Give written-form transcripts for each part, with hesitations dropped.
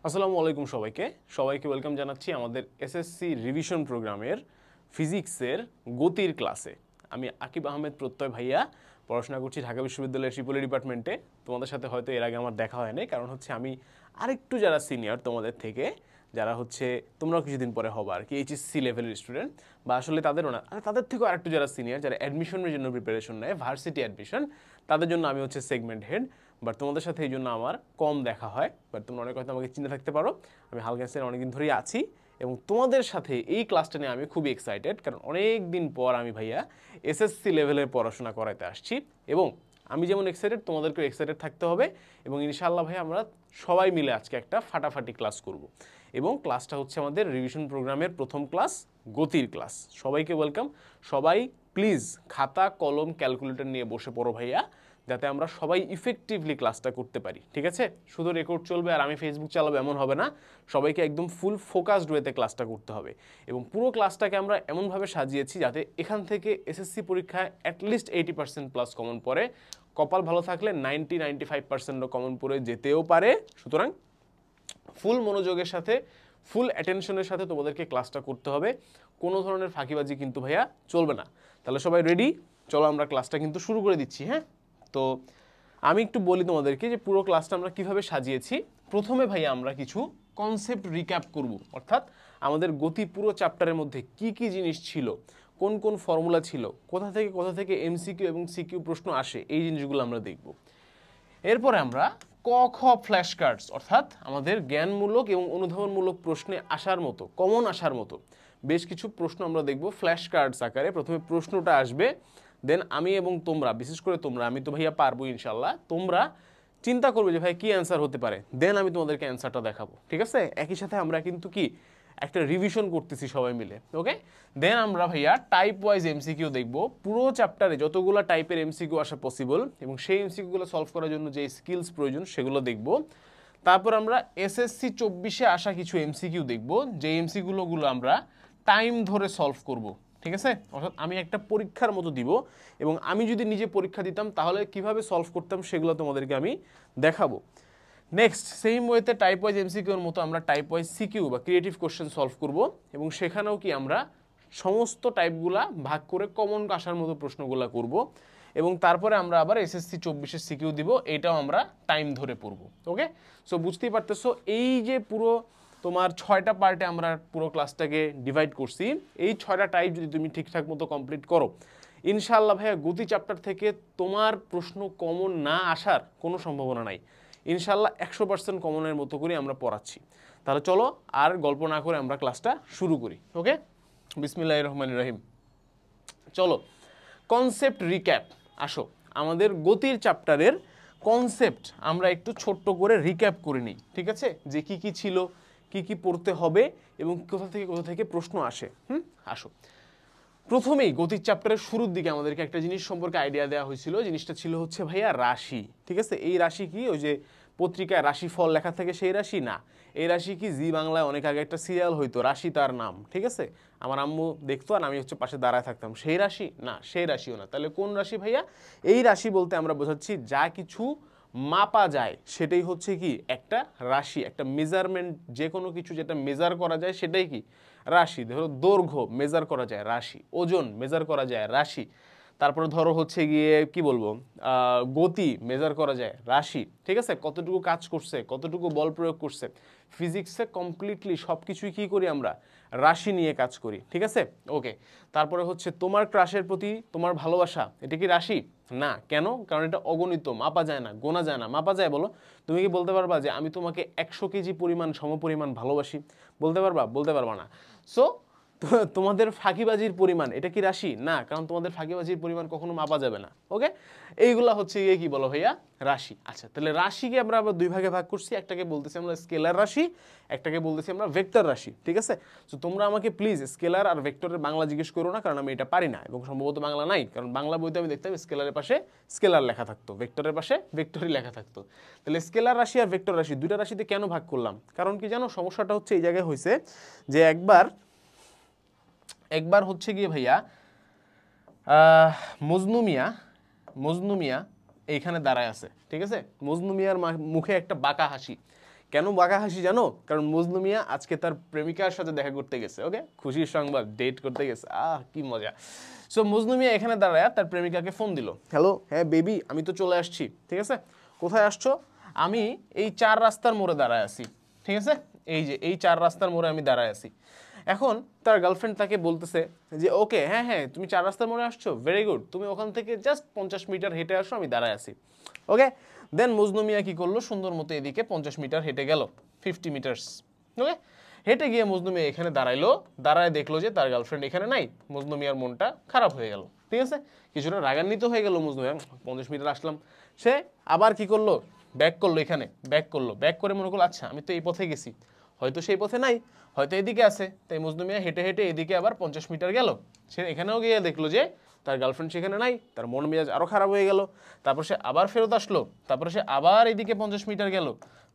আসসালামু আলাইকুম সবাইকে ওয়েলকাম জানাচ্ছি আমাদের এসএসসি রিভিশন প্রোগ্রামের ফিজিক্সের গতির ক্লাসে। আমি আকিব আহমেদ প্রত্যয় ভাইয়া পড়াশোনা করছি ঢাকা বিশ্ববিদ্যালয়ের ট্রিপলি ডিপার্টমেন্টে। তোমাদের সাথে হয়তো এর আগে আমার দেখা হয়নি, কারণ হচ্ছে আমি আরেকটু যারা সিনিয়র তোমাদের থেকে, যারা হচ্ছে তোমরাও কিছুদিন পরে হবো আর কি এইচএসসি লেভেলের স্টুডেন্ট, বা আসলে তাদেরও না, তাদের থেকেও আরেকটু যারা সিনিয়র, যারা অ্যাডমিশনের জন্য প্রিপারেশন নেয়, ভার্সিটি অ্যাডমিশন, তাদের জন্য আমি হচ্ছে সেগমেন্ট হেড। বাট তোমাদের সাথে এই জন্য আমার কম দেখা হয়, বাট তোমরা অনেক হয়তো আমাকে চিন্তা থাকতে পারো। আমি হালকাসের অনেকদিন ধরেই আছি এবং তোমাদের সাথে এই ক্লাসটা নিয়ে আমি খুবই এক্সাইটেড, কারণ অনেক দিন পর আমি ভাইয়া এসএসসি লেভেলের পড়াশোনা করাতে আসছি এবং আমি যেমন এক্সাইটেড তোমাদেরকেও এক্সাইটেড থাকতে হবে। এবং ইনশাআল্লাহ ভাই আমরা সবাই মিলে আজকে একটা ফাটাফাটি ক্লাস করব এবং ক্লাসটা হচ্ছে আমাদের রিভিশন প্রোগ্রামের প্রথম ক্লাস, গতির ক্লাস। সবাইকে ওয়েলকাম। সবাই প্লিজ খাতা কলম ক্যালকুলেটর নিয়ে বসে পড়ো ভাইয়া, যাতে আমরা সবাই ইফেক্টিভলি ক্লাসটা করতে পারি। ঠিক আছে? শুধু রেকর্ড চলবে আর আমি ফেসবুক চালাবো এমন হবে না, সবাইকে একদম ফুল ফোকাসড ওয়েতে ক্লাসটা করতে হবে। এবং পুরো ক্লাসটাকে আমরা এমনভাবে সাজিয়েছি যাতে এখান থেকে এসএসসি পরীক্ষায় অ্যাটলিস্ট 80% প্লাস কমন পড়ে, কপাল ভালো থাকলে 90-95%ও কমন পড়ে যেতেও পারে। সুতরাং ফুল মনোযোগের সাথে, ফুল অ্যাটেনশনের সাথে তোমাদেরকে ক্লাসটা করতে হবে। কোনো ধরনের ফাঁকিবাজি কিন্তু ভাইয়া চলবে না। তাহলে সবাই রেডি? চলো আমরা ক্লাসটা কিন্তু শুরু করে দিচ্ছি। হ্যাঁ, তো আমি একটু বলি তোমাদেরকে যে পুরো ক্লাসটা আমরা কিভাবে সাজিয়েছি। প্রথমে ভাইয়া আমরা কিছু কনসেপ্ট রিক্যাপ করব, অর্থাৎ আমাদের গতি পুরো চ্যাপ্টারের মধ্যে কি কি জিনিস ছিল, কোন কোন ফর্মুলা ছিল, কোথা থেকে এমসিকিউ এবং সিকিউ প্রশ্ন আসে, এই জিনিসগুলো আমরা দেখব। এরপরে আমরা ক খ ফ্ল্যাশ কার্ডস, অর্থাৎ আমাদের জ্ঞানমূলক এবং অনুধাবনমূলক প্রশ্নে আসার মতো, কমন আসার মতো বেশ কিছু প্রশ্ন আমরা দেখব ফ্ল্যাশ কার্ডস আকারে। প্রথমে প্রশ্নটা আসবে, দেন আমি এবং তোমরা, বিশেষ করে তোমরা, আমি তো ভাইয়া পারবো ইনশাল্লাহ, তোমরা চিন্তা করবে যে ভাই কি অ্যান্সার হতে পারে, দেন আমি তোমাদেরকে অ্যান্সারটা দেখাবো। ঠিক আছে? একই সাথে আমরা কিন্তু কি একটা রিভিশন করতেছি সবাই মিলে। ওকে, দেন আমরা ভাইয়া টাইপ ওয়াইজ এমসিকিউ দেখবো, পুরো চ্যাপ্টারে যতগুলো টাইপের এমসিকিউ আসা পসিবল এবং সেই এমসিকিউগুলো সলভ করার জন্য যে স্কিলস প্রয়োজন সেগুলো দেখব। তারপর আমরা এসএসসি 24-এ আসা কিছু এমসিকিউ দেখব, যে এমসিকিউগুলো আমরা টাইম ধরে সলভ করব। ঠিক আছে? অর্থাৎ আমি একটা পরীক্ষার মতো দিব এবং আমি যদি নিজে পরীক্ষা দিতাম তাহলে কিভাবে সলভ করতাম সেগুলো তোমাদেরকে আমি দেখাবো। নেক্সট সেম ওয়েতে টাইপ ওয়াইজ এমসিকিউর মতো আমরা টাইপ ওয়াইজ সিকিউ বা ক্রিয়েটিভ কোশ্চেন সলভ করব এবং সেখানেও কি আমরা সমস্ত টাইপগুলা ভাগ করে কমন আসার মতো প্রশ্নগুলো করব এবং তারপরে আমরা আবার এসএসসি 24-এর সিকিউ দিব, এটাও আমরা টাইম ধরে পড়ব। ওকে, সো বুঝতেই পারতেছো এই যে পুরো তোমার 6টা পার্টে আমরা পুরো ক্লাসটাকে ডিভাইড করছি। এই 6টা টাইপ যদি তুমি ঠিকঠাক মতো কমপ্লিট করো, ইনশাআল্লাহ ভাইয়া গতি চ্যাপ্টার থেকে তোমার প্রশ্ন কমন না আসার কোনো সম্ভাবনা নাই। ইনশাআল্লাহ 100% কমনের মতো করে আমরা পড়াচ্ছি। তাহলে চলো আর গল্প না করে আমরা ক্লাসটা শুরু করি। ওকে, বিসমিল্লাহির রহমানির রহিম। চলো কনসেপ্ট রিক্যাপ। আসো আমাদের গতির চ্যাপ্টারের কনসেপ্ট আমরা একটু ছোট্ট করে রিক্যাপ করে নিই। ঠিক আছে? যে কি কি ছিল, কি কি পড়তে হবে এবং কোথা থেকে প্রশ্ন আসে। আসো প্রথমেই গতির চ্যাপ্টারের শুরুর দিকে আমাদেরকে একটা জিনিস সম্পর্কে আইডিয়া দেওয়া হয়েছিল। জিনিসটা ছিল হচ্ছে ভাইয়া রাশি। ঠিক আছে? এই রাশি কি ওই যে পত্রিকায় রাশিফল লেখা থাকে সেই রাশি না, এই রাশি কি জি বাংলায় অনেক আগে একটা সিরিয়াল হইতো রাশি তার নাম। ঠিক আছে? আমার আম্মু দেখতো আর আমি হচ্ছে পাশে দাঁড়ায় থাকতাম, সেই রাশি না, সেই রাশিও না। তাহলে কোন রাশি ভাইয়া? এই রাশি বলতে আমরা বোঝাচ্ছি যা কিছু মাপা যায় সেটাই হচ্ছে কি একটা রাশি, একটা মেজারমেন্ট। যে কোনো কিছু যেটা মেজার করা যায় সেটাই কি রাশি। ধরো দৈর্ঘ্য মেজার করা যায় রাশি, ওজন মেজার করা যায় রাশি। তারপরে ধরো হচ্ছে গিয়ে কি বলবো, গতি মেজার করা যায় রাশি। ঠিক আছে? কতটুকু কাজ করছে, কতটুকু বল প্রয়োগ করছে, ফিজিক্সে কমপ্লিটলি সব কিছুই কী করি আমরা রাশি নিয়ে কাজ করি। ঠিক আছে? ওকে, তারপরে হচ্ছে তোমার ক্রাশের প্রতি তোমার ভালোবাসা, এটা কি রাশি না? কেন? কারণ এটা অগণিত, মাপা যায় না, গোনা যায় না। মাপা যায় বলো? তুমি কি বলতে পারবা যে আমি তোমাকে 100 কেজি পরিমাণ সমপরিমাণ ভালোবাসি? বলতে পারবা? বলতে পারবা না। সো তোমাদের ফাঁকিবাজির পরিমাণ, এটা কি রাশি না? কারণ তোমাদের ফাঁকিবাজির পরিমাণ কখনো মাপা যাবে না। ওকে, এইগুলা হচ্ছে গিয়ে কি বলো ভাইয়া রাশি। আচ্ছা, তাহলে রাশিকে আমরা আবার দুই ভাগে ভাগ করছি। একটাকে বলতেছি আমরা স্কেলার রাশি, একটাকে বলতেছি আমরা ভেক্টর রাশি। ঠিক আছে? তো তোমরা আমাকে প্লিজ স্কেলার আর ভেক্টরের বাংলা জিজ্ঞেস করো না, কারণ আমি এটা পারি না এবং সম্ভবত বাংলা নাই। কারণ বাংলা বইতে আমি দেখতাম স্কেলারের পাশে স্কেলার লেখা থাকতো, ভেক্টরের পাশে ভেক্টরই লেখা থাকতো। তাহলে স্কেলার রাশি আর ভেক্টর রাশি দুইটা রাশিতে কেন ভাগ করলাম? কারণ কি জানো, সমস্যাটা হচ্ছে এই জায়গায় হয়েছে যে একবার হচ্ছে গিয়ে ভাইয়া মজনু মিয়া এইখানে দাঁড়ায় আছে। ঠিক আছে? মজনু মিয়ার মুখে একটা বাঁকা হাসি। কেন বাঁকা হাসি জানো? কারণ মজনু মিয়া আজকে তার প্রেমিকার সাথে দেখা করতে গেছে। ওকে, খুশির সংবাদ, ডেট করতে গেছে। কি মজা। সো মজনু মিয়া এখানে দাঁড়ায় তার প্রেমিকাকে ফোন দিল। হ্যালো, হ্যাঁ বেবি, আমি তো চলে আসছি। ঠিক আছে, কোথায় আসছো? আমি এই 4 রাস্তার মোড়ে দাঁড়ায় আছি। ঠিক আছে, এই যে এই 4 রাস্তার মোড়ে আমি দাঁড়ায় আছি। এখন তার গার্লফ্রেন্ড তাকে বলতেছে যে ওকে, হ্যাঁ হ্যাঁ, তুমি 4 রাস্তার মোড়ে আসছো, ভেরি গুড, তুমি ওখান থেকে জাস্ট 50 মিটার হেঁটে আসো, আমি দাঁড়ায় আছি। ওকে, দেন মজনু মিয়া কি করলো, সুন্দর মতো এদিকে 50 মিটার হেঁটে গেল, 50 মিটার্স। ওকে, হেঁটে গিয়ে মজনু মিয়া এখানে দাঁড়াইলো, দাঁড়ায় দেখলো যে তার গার্লফ্রেন্ড এখানে নাই। মজনু মিয়ার মনটা খারাপ হয়ে গেল। ঠিক আছে, কিছুটা রাগান্বিত হয়ে গেল মজনু মিয়া, 50 মিটার আসলাম। সে আবার কি করলো, ব্যাক করলো, এখানে ব্যাক করলো, ব্যাক করে মনে করলো আচ্ছা আমি তো এই পথে গেছি, হয়তো সেই পথে নাই, হয়তো এদিকে আছে। তাই মজনু মিয়া হেঁটে হেঁটে এদিকে আবার 50 মিটার গেল। সে এখানেও গিয়ে দেখলো যে তার গার্লফ্রেন্ড সেখানে নাই, তার মন মেজাজ আরও খারাপ হয়ে গেল। তারপর সে আবার ফেরত আসলো, তারপরে সে আবার এদিকে 50 মিটার গেল,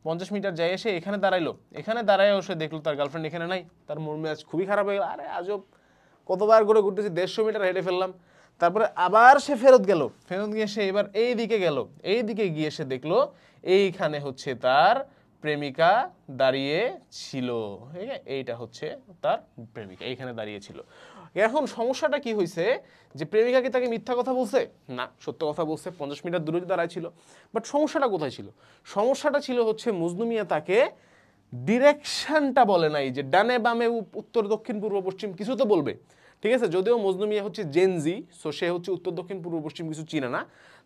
50 মিটার যাই এসে এখানে দাঁড়াইলো, এখানে দাঁড়ায়ও সে দেখলো তার গার্লফ্রেন্ড এখানে নাই, তার মন মেজাজ খুবই খারাপ হয়ে গেল। আরে আজব, কতবার করে ঘুরতেছি, 150 মিটার হেঁটে ফেললাম। তারপরে আবার সে ফেরত গেল, ফেরত গিয়ে সে এবার এই দিকে গেল, এই দিকে গিয়ে সে দেখলো এইখানে হচ্ছে তার প্রেমিকা দাঁড়িয়ে ছিল। ঠিক আছে, এইটা হচ্ছে তার প্রেমিকা, এইখানে দাঁড়িয়ে ছিল। এখন সমস্যাটা কি হয়েছে, যে প্রেমিকা কি তাকে মিথ্যা কথা বলছে? না, সত্য কথা বলছে, 50 মিটার দূরে দাঁড়ায় ছিল। বাট সমস্যাটা কোথায় ছিল? সমস্যাটা ছিল হচ্ছে মজনু মিয়া তাকে ডিরেকশনটা বলে নাই, যে ডানে বামে উত্তর দক্ষিণ পূর্ব পশ্চিম কিছু তো বলবে। ঠিক আছে, যদিও মজনু মিয়া হচ্ছে জেনজি, সো সে হচ্ছে উত্তর দক্ষিণ পূর্ব পশ্চিম কিছু চিনে না।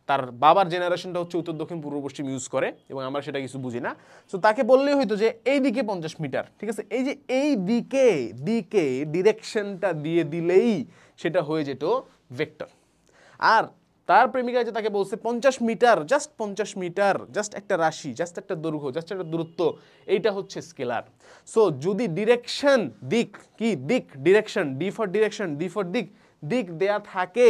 তার বাবার জেনারেশনটা হচ্ছে উত্তর দক্ষিণ পূর্ব পশ্চিম ইউজ করে, এবং আমরা সেটা কিছু বুঝি না। সো তাকে বললেই হয়তো যে এই দিকে 50 মিটার। ঠিক আছে, এই যে এই দিকে দিকে ডিরেকশনটা দিয়ে দিলেই সেটা হয়ে যেত ভেক্টর। আর তার প্রেমিকা যে তাকে বলছে 50 মিটার, জাস্ট 50 মিটার, জাস্ট একটা রাশি, জাস্ট একটা দৈর্ঘ্য, জাস্ট একটা দূরত্ব, এইটা হচ্ছে স্কেলার। সো যদি ডিরেকশন, দিক, কি দিক, direction, D for direction, D for দিক, দিক দেয়া থাকে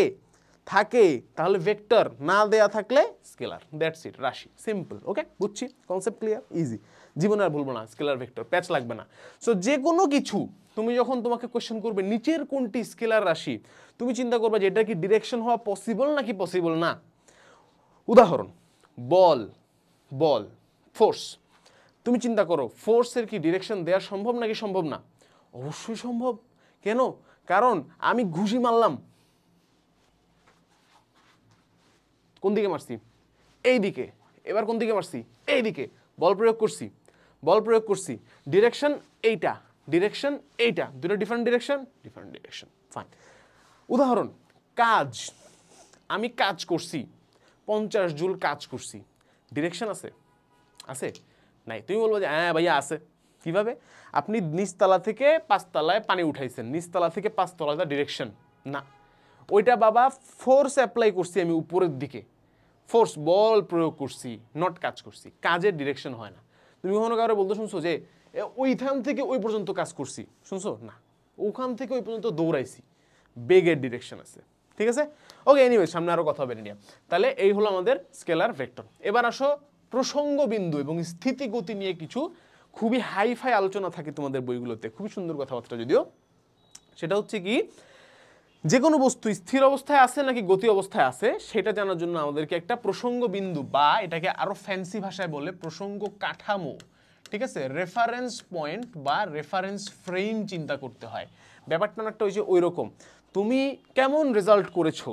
তাহলে ভেক্টর, না দেয়া থাকলে স্কেলার। দ্যাটস ইট, রাশি, সিম্পল। ওকে, বুঝছি, কনসেপ্ট ক্লিয়ার, ইজি। জীবনে আর ভুলবো না, স্কেলার ভেক্টর, প্যাচ লাগবে না। সো যে কোনো কিছু তুমি যখন তোমাকে কোশ্চেন করবে নিচের কোনটি স্কেলার রাশি, তুমি চিন্তা করবে যে এটা কি ডিরেকশন হওয়া পসিবল নাকি পসিবল না। উদাহরণ, বল, বল, ফোর্স। তুমি চিন্তা করো ফোর্সের কি ডিরেকশন দেওয়া সম্ভব নাকি সম্ভব না? অবশ্যই সম্ভব। কেন? কারণ আমি ঘুষি মারলাম, কোন দিকে মারছি? এই দিকে। এবার কোন দিকে মারছি? এই দিকে। বল প্রয়োগ করছি, বল প্রয়োগ করছি, ডিরেকশন এইটা, ডিরেকশন এইটা, দুটো different direction, different direction, fine. উদাহরণ, কাজ, আমি কাজ করছি, 50 জুল কাজ করছি, ডিরেকশন আছে? আছে? নাই। তুমি বলবো যে হ্যাঁ ভাইয়া আছে। কিভাবে? আপনি নিচতলা থেকে 5 তলায় পানি উঠাইছেন, নিচতলা থেকে 5 তলায় ডিরেকশন না, ওইটা বাবা ফোর্স অ্যাপ্লাই করছি আমি উপরের দিকে, ফোর্স, বল প্রয়োগ করছি, নট কাজ করছি। কাজের ডিরেকশন হয় না। তুমি কখনো কারো বলতে শুনছো যে ওইখান থেকে ওই পর্যন্ত কাজ করছি? শুনছো না। ওখান থেকে ওই পর্যন্ত দৌড়াইছি, বেগের ডিরেকশন আছে। ঠিক আছে, ওকে, এনিওয়ে, সামনে আরো কথা হবে নিয়ে। তাহলে এই হলো আমাদের স্কেলার ভেক্টর। এবার আসো প্রসঙ্গ বিন্দু এবং স্থিতি গতি নিয়ে কিছু খুবই হাইফাই আলোচনা থাকে তোমাদের বইগুলোতে, খুবই সুন্দর কথাবার্তা যদিও। সেটা হচ্ছে কি, যে কোনো বস্তু স্থির অবস্থায় আছে নাকি গতি অবস্থায় আছে সেটা জানার জন্য আমাদেরকে একটা প্রসঙ্গ বিন্দু, বা এটাকে আরো ফ্যান্সি ভাষায় বলে প্রসঙ্গ কাঠামো, ঠিক আছে, রেফারেন্স পয়েন্ট বা রেফারেন্স ফ্রেম চিন্তা করতে হয়। ব্যাপারটা একটা হচ্ছে ওই রকম, তুমি কেমন রেজাল্ট করেছো?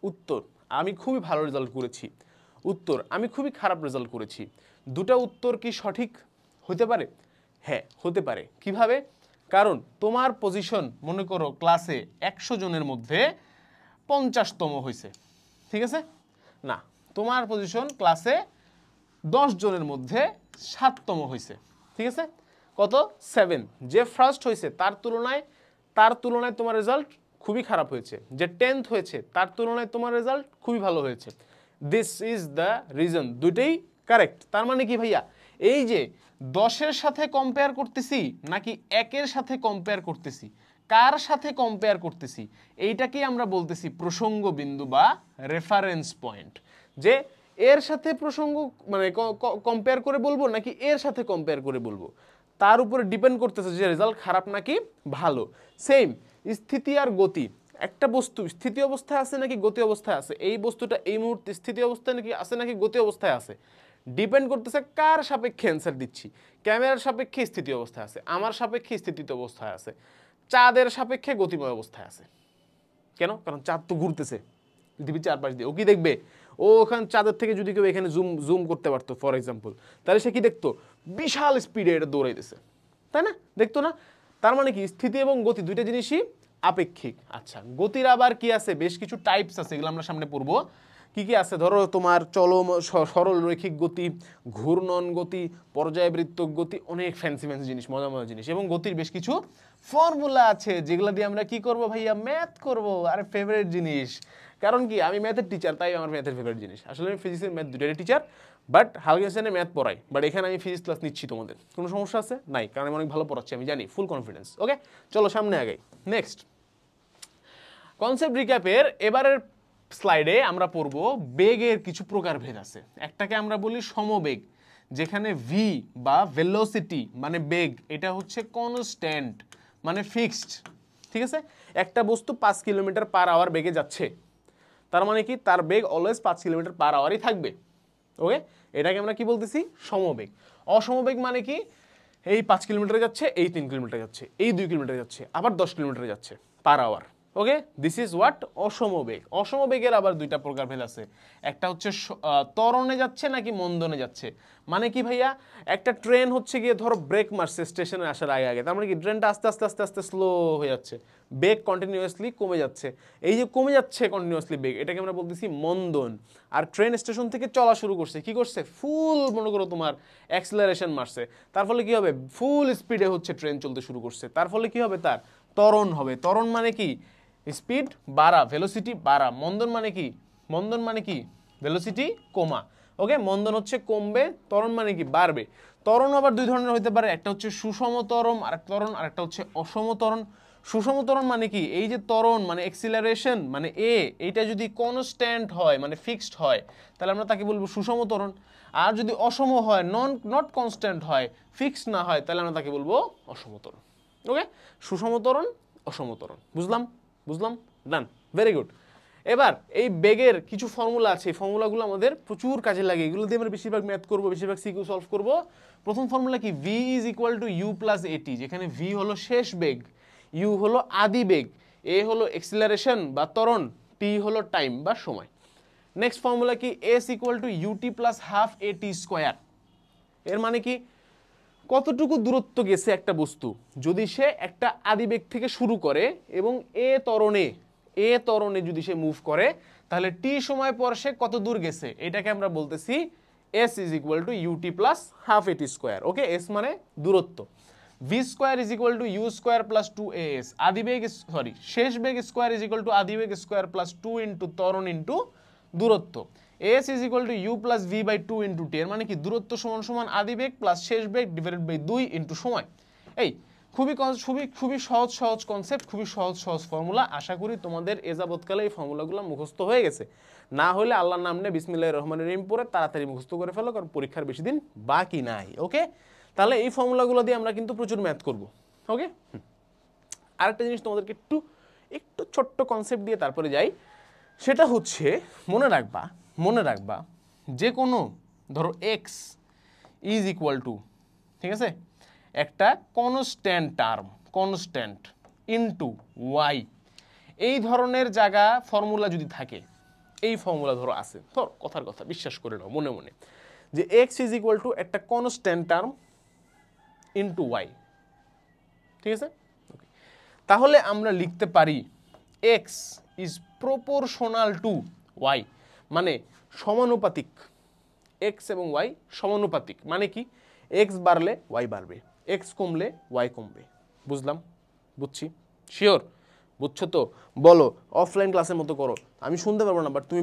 উত্তর, আমি খুবই ভালো রেজাল্ট করেছি। উত্তর, আমি খুবই খারাপ রেজাল্ট করেছি। দুটা উত্তর কি সঠিক হতে পারে? হ্যাঁ, হতে পারে। কিভাবে? কারণ তোমার পজিশন, মনে করো ক্লাসে 100 জনের মধ্যে 50তম হয়েছে, ঠিক আছে না, তোমার পজিশন ক্লাসে 10 জনের মধ্যে 7তম হয়েছে, ঠিক আছে, কত? 7। যে ফার্স্ট হয়েছে তার তুলনায় তোমার রেজাল্ট খুবই খারাপ হয়েছে, যে 10th হয়েছে তার তুলনায় তোমার রেজাল্ট খুবই ভালো হয়েছে। দিস ইজ দ্য রিজন, দুইটাই কারেক্ট। তার মানে কি ভাইয়া, এই যে 10-এর সাথে কম্পেয়ার করতেছি নাকি 1-এর সাথে কম্পেয়ার করতেছি, কার সাথে কম্পেয়ার করতেছি, এইটাকেই আমরা বলতেছি প্রসঙ্গ বিন্দু বা রেফারেন্স পয়েন্ট। যে এর সাথে প্রসঙ্গ মানে কম্পেয়ার করে বলবো নাকি এর সাথে কম্পেয়ার করে বলবো, তার উপরে ডিপেন্ড করতেছে যে রেজাল্ট খারাপ নাকি ভালো। সেম স্থিতি আর গতি, একটা বস্তু স্থিতি অবস্থায় আছে নাকি গতি অবস্থায় আছে, এই বস্তুটা এই মুহূর্তে স্থিতি অবস্থায় নাকি আছে নাকি গতি অবস্থায় আছে, ডিপেন্ড করতেছে কার সাপেক্ষে অ্যান্সার দিচ্ছি। ক্যামেরার সাপেক্ষে স্থিতি অবস্থায় আছে, আমার সাপেক্ষে স্থিতিত অবস্থায় আছে, চাঁদের সাপেক্ষে গতিময় অবস্থায় আছে। কেন? কারণ চাঁদ তো ঘুরতেছে পৃথিবীর চারপাশ দিয়ে। ও কি দেখবে? ও ওখানে চাঁদের থেকে যদি কেউ এখানে জুম করতে পারতো ফর এক্সাম্পল, তাহলে সে কি দেখতো? বিশাল স্পিডে এটা দৌড়াইতেছে, তাই না? দেখতো না? তার মানে কি স্থিতি এবং গতি দুইটা জিনিসই আপেক্ষিক। আচ্ছা, গতির আবার কি আছে? বেশ কিছু টাইপস আছে, এগুলো আমরা সামনে পড়বো। কি কি আছে? ধরো তোমার সরল রৈখিক গতি, ঘূর্ণন গতি, পর্যায়বৃত্তক গতি, অনেক ফ্যান্সি জিনিস, মজা মজা জিনিস। এবং গতির বেশ কিছু ফর্মুলা আছে যেগুলো দিয়ে আমরা কি করব ভাইয়া? ম্যাথ করব। আরে ফেভারিট জিনিস। কারণ কি, আমি ম্যাথের টিচার, তাই আমার ম্যাথের ফেভারিট জিনিস। আসলে আমি ফিজিক্সের ম্যাথ দুটারই টিচার, বাট হালকেনস্টাইনে ম্যাথ পড়াই, বাট এখানে আমি ফিজিক্স ক্লাস নিচ্ছি। তোমাদের কোনো সমস্যা আছে? নাই, কারণ আমি অনেক ভালো পড়াচ্ছি, আমি জানি, ফুল কনফিডেন্স। ওকে, চলো সামনে আগাই। নেক্সট কনসেপ্ট রিক্যাপের এবারের স্লাইডে আমরা পড়ব বেগের কিছু প্রকারভেদ আছে। একটাকে আমরা বলি সমবেগ, যেখানে ভি বা ভেলোসিটি মানে বেগ, এটা হচ্ছে কনস্ট্যান্ট মানে ফিক্সড। ঠিক আছে? একটা বস্তু 5 কিলোমিটার পার আওয়ার বেগে যাচ্ছে, তার মানে কি তার বেগ অলওয়েজ 5 কিলোমিটার পার আওয়ারই থাকবে। ওকে, এটাকে আমরা কি বলতেছি? সমবেগ। অসমবেগ মানে কি? এই 5 কিলোমিটারে যাচ্ছে, এই 3 কিলোমিটার যাচ্ছে, এই 2 কিলোমিটার যাচ্ছে, আবার 10 কিলোমিটারে যাচ্ছে per hour. Okay, this is what? অসমবেগ। অসমবেগের আবার দুইটা প্রকারভেদ আছে। একটা হচ্ছে ত্বরণে যাচ্ছে নাকি মন্দনে যাচ্ছে। মানে কি ভাইয়া? একটা ট্রেন হচ্ছে গিয়ে ধরো ব্রেক মারছে স্টেশনে আসার আগে আগে, তার মানে কি ট্রেনটা আস্তে আস্তে আস্তে আস্তে স্লো হয়ে যাচ্ছে, বেগ কন্টিনিউয়াসলি কমে যাচ্ছে। এই যে কমে যাচ্ছে কন্টিনিউয়াসলি বেগ, এটাকে আমরা বলতেছি মন্দন। আর ট্রেন স্টেশন থেকে চলা শুরু করছে, কি করছে? ফুল মনে করো তোমার অ্যাক্সিলারেশন মারছে, তার ফলে কি হবে? ফুল স্পিডে হচ্ছে ট্রেন চলতে শুরু করছে, তার ফলে কি হবে? তার ত্বরণ হবে। ত্বরণ মানে কি? স্পিড বাড়া, ভেলোসিটি বাড়া। মন্দন মানে কি? মন্দন মানে কি? ভেলোসিটি কমা। ওকে, মন্দন হচ্ছে কমবে, ত্বরণ মানে কি? বাড়বে। ত্বরণ আবার দুই ধরনের হতে পারে, একটা হচ্ছে সুষম ত্বরণ আর ত্বরণ, আর একটা হচ্ছে অসম ত্বরণ। সুষম ত্বরণ মানে কি? এই যে ত্বরণ মানে এক্সিলারেশন মানে এইটা যদি কনস্ট্যান্ট হয় মানে ফিক্সড হয়, তাহলে আমরা তাকে বলবো সুষম ত্বরণ। আর যদি অসম হয়, নট কনস্ট্যান্ট হয়, ফিক্সড না হয়, তাহলে আমরা তাকে বলবো অসম ত্বরণ। ওকে, সুষম ত্বরণ, অসম ত্বরণ। বুঝলাম? ডান, ভেরি গুড। এবার এই বেগের কিছু ফর্মুলা আছে, এই ফর্মুলাগুলো আমাদের প্রচুর কাজে লাগে, এগুলো দিয়ে আমরা বেশিরভাগ ম্যাথ করবো, বেশিরভাগ সিকিউ সলভ করবো। প্রথম ফর্মুলা কি? V is equal to U plus AT, যেখানে ভি হলো শেষ বেগ, ইউ হলো আদি বেগ, এ হলো এক্সিলারেশন বা ত্বরণ, টি হলো টাইম বা সময়। নেক্সট ফর্মুলা কি? S equal to UT plus half AT square. এর মানে কি? কতটুকু দূরত্ব গেছে একটা বস্তু, যদি সে একটা আদিবেগ থেকে শুরু করে এবং এ ত্বরণে যদি সে মুভ করে, তাহলে টি সময় পর সে কত দূর গেছে, এটাকে আমরা বলতেছি S is equal to UT plus half AT square. Okay, S মানে দূরত্ব। V square is equal to U square plus 2as, আদিবেগ শেষ বেগ স্কোয়ার ইজ ইকুয়াল টু আদিবেগ স্কোয়ার প্লাস 2 ইন্টু ত্বরণ ইন্টু দূরত্ব। S is equal to U plus V by 2 into T. এর মানে কি? দূরত্ব সমান সমান আদিবেগ প্লাস শেষ বেগ ডিভাইডেড বাই 2 ইন্টু সময়। এই খুবই সহজ কনসেপ্ট, খুবই সহজ ফর্মুলা। আশা করি তোমাদের এ যাবৎকালে এই ফর্মুলাগুলো মুখস্থ হয়ে গেছে। না হলে আল্লাহর নাম নিয়ে বিসমিল্লাহির রহমানির রহিম পড়ে তাড়াতাড়ি মুখস্থ করে ফেলো, কারণ পরীক্ষার বেশি দিন বাকি নাই। ওকে, তাহলে এই ফর্মুলাগুলো দিয়ে আমরা কিন্তু প্রচুর ম্যাথ করব। ওকে, আরেকটা জিনিস তোমাদেরকে একটু ছোট্ট কনসেপ্ট দিয়ে তারপরে যাই। সেটা হচ্ছে মনে রাখবা যে কোনো ধরো এক্স ইজ ইকুয়াল টু, ঠিক আছে, একটা কনস্ট্যান্ট ইনটু ওয়াই, এই ধরনের জায়গা ফর্মুলা যদি থাকে, এই ফর্মুলা ধরো আছে, ধর কথার কথা বিশ্বাস করে নাও মনে মনে, যে এক্স ইজ ইকুয়াল টু একটা কনস্ট্যান্ট টার্ম ইনটু ওয়াই। ঠিক আছে, তাহলে আমরা লিখতে পারি X is proportional to Y, মানে সমানুপাতিক। এক্স এবং ওয়াই সমানুপাতিক মানে কি? এক্স বাড়লে ওয়াই বাড়বে, এক্স কমলে ওয়াই কমবে। বুঝছি? শিওর? বুঝছো তো? বলো, অফলাইন ক্লাসের মতো করো, আমি শুনতে পারবো না, বাট তুমি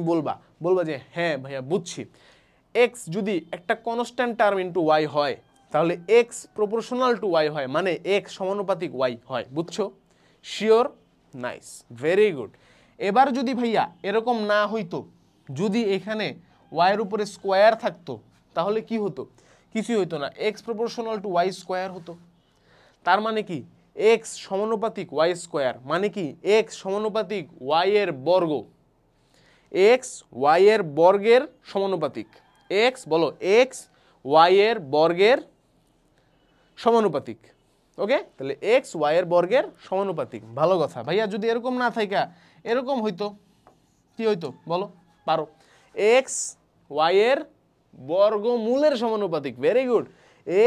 বলবা যে হ্যাঁ ভাইয়া বুঝছি। এক্স যদি একটা কনস্ট্যান্ট টার্ম ইন্টু ওয়াই হয়, তাহলে এক্স প্রপোর্শনাল টু ওয়াই হয়, মানে এক্স সমানুপাতিক ওয়াই হয়। বুঝছো? শিওর? Nice, very good. এবার যদি ভাইয়া এরকম না হইতো, যদি এখানে ওয়াইয়ের উপরে স্কোয়ার থাকতো, তাহলে কি হতো? কিছুই হইতো না, X proportional to Y square হতো। তার মানে কি? এক্স সমানুপাতিক ওয়াই স্কোয়ার, মানে কি? এক্স সমানুপাতিক ওয়াই এর বর্গ, এক্স ওয়াই এর বর্গের সমানুপাতিক। এক্স বলো এক্স ওয়াই এর বর্গের সমানুপাতিক। ওকে, তাহলে এক্স ওয়াই এর বর্গের সমানুপাতিক। ভালো কথা ভাইয়া, যদি এরকম না থাকা এরকম হইতো, কি হইতো বলো, পারো, এক্স ওয়াই এর বর্গমূলের সমানুপাতিক। ভেরি গুড,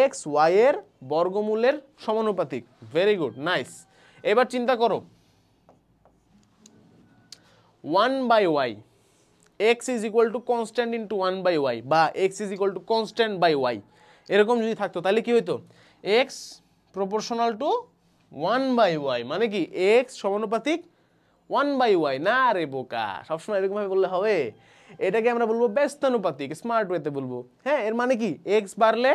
এক্স ওয়াই এর বর্গমূলের সমানুপাতিক। Very good, nice. এবার চিন্তা করো 1/y, x is equal to constant into 1/y বা x is equal to constant by y, এরকম যদি থাকতো তাহলে কি হইতো, x proportional to 1/y, মানে কি x সমানুপাতিক 1/y। না রে বোকা, সবসময় এরকম ভাবে বললে হবে? এটাকে আমরা বলবো ব্যস্তানুপাতিক, স্মার্ট ওয়েতে বলবো। হ্যাঁ, এর মানে কি x বাড়লে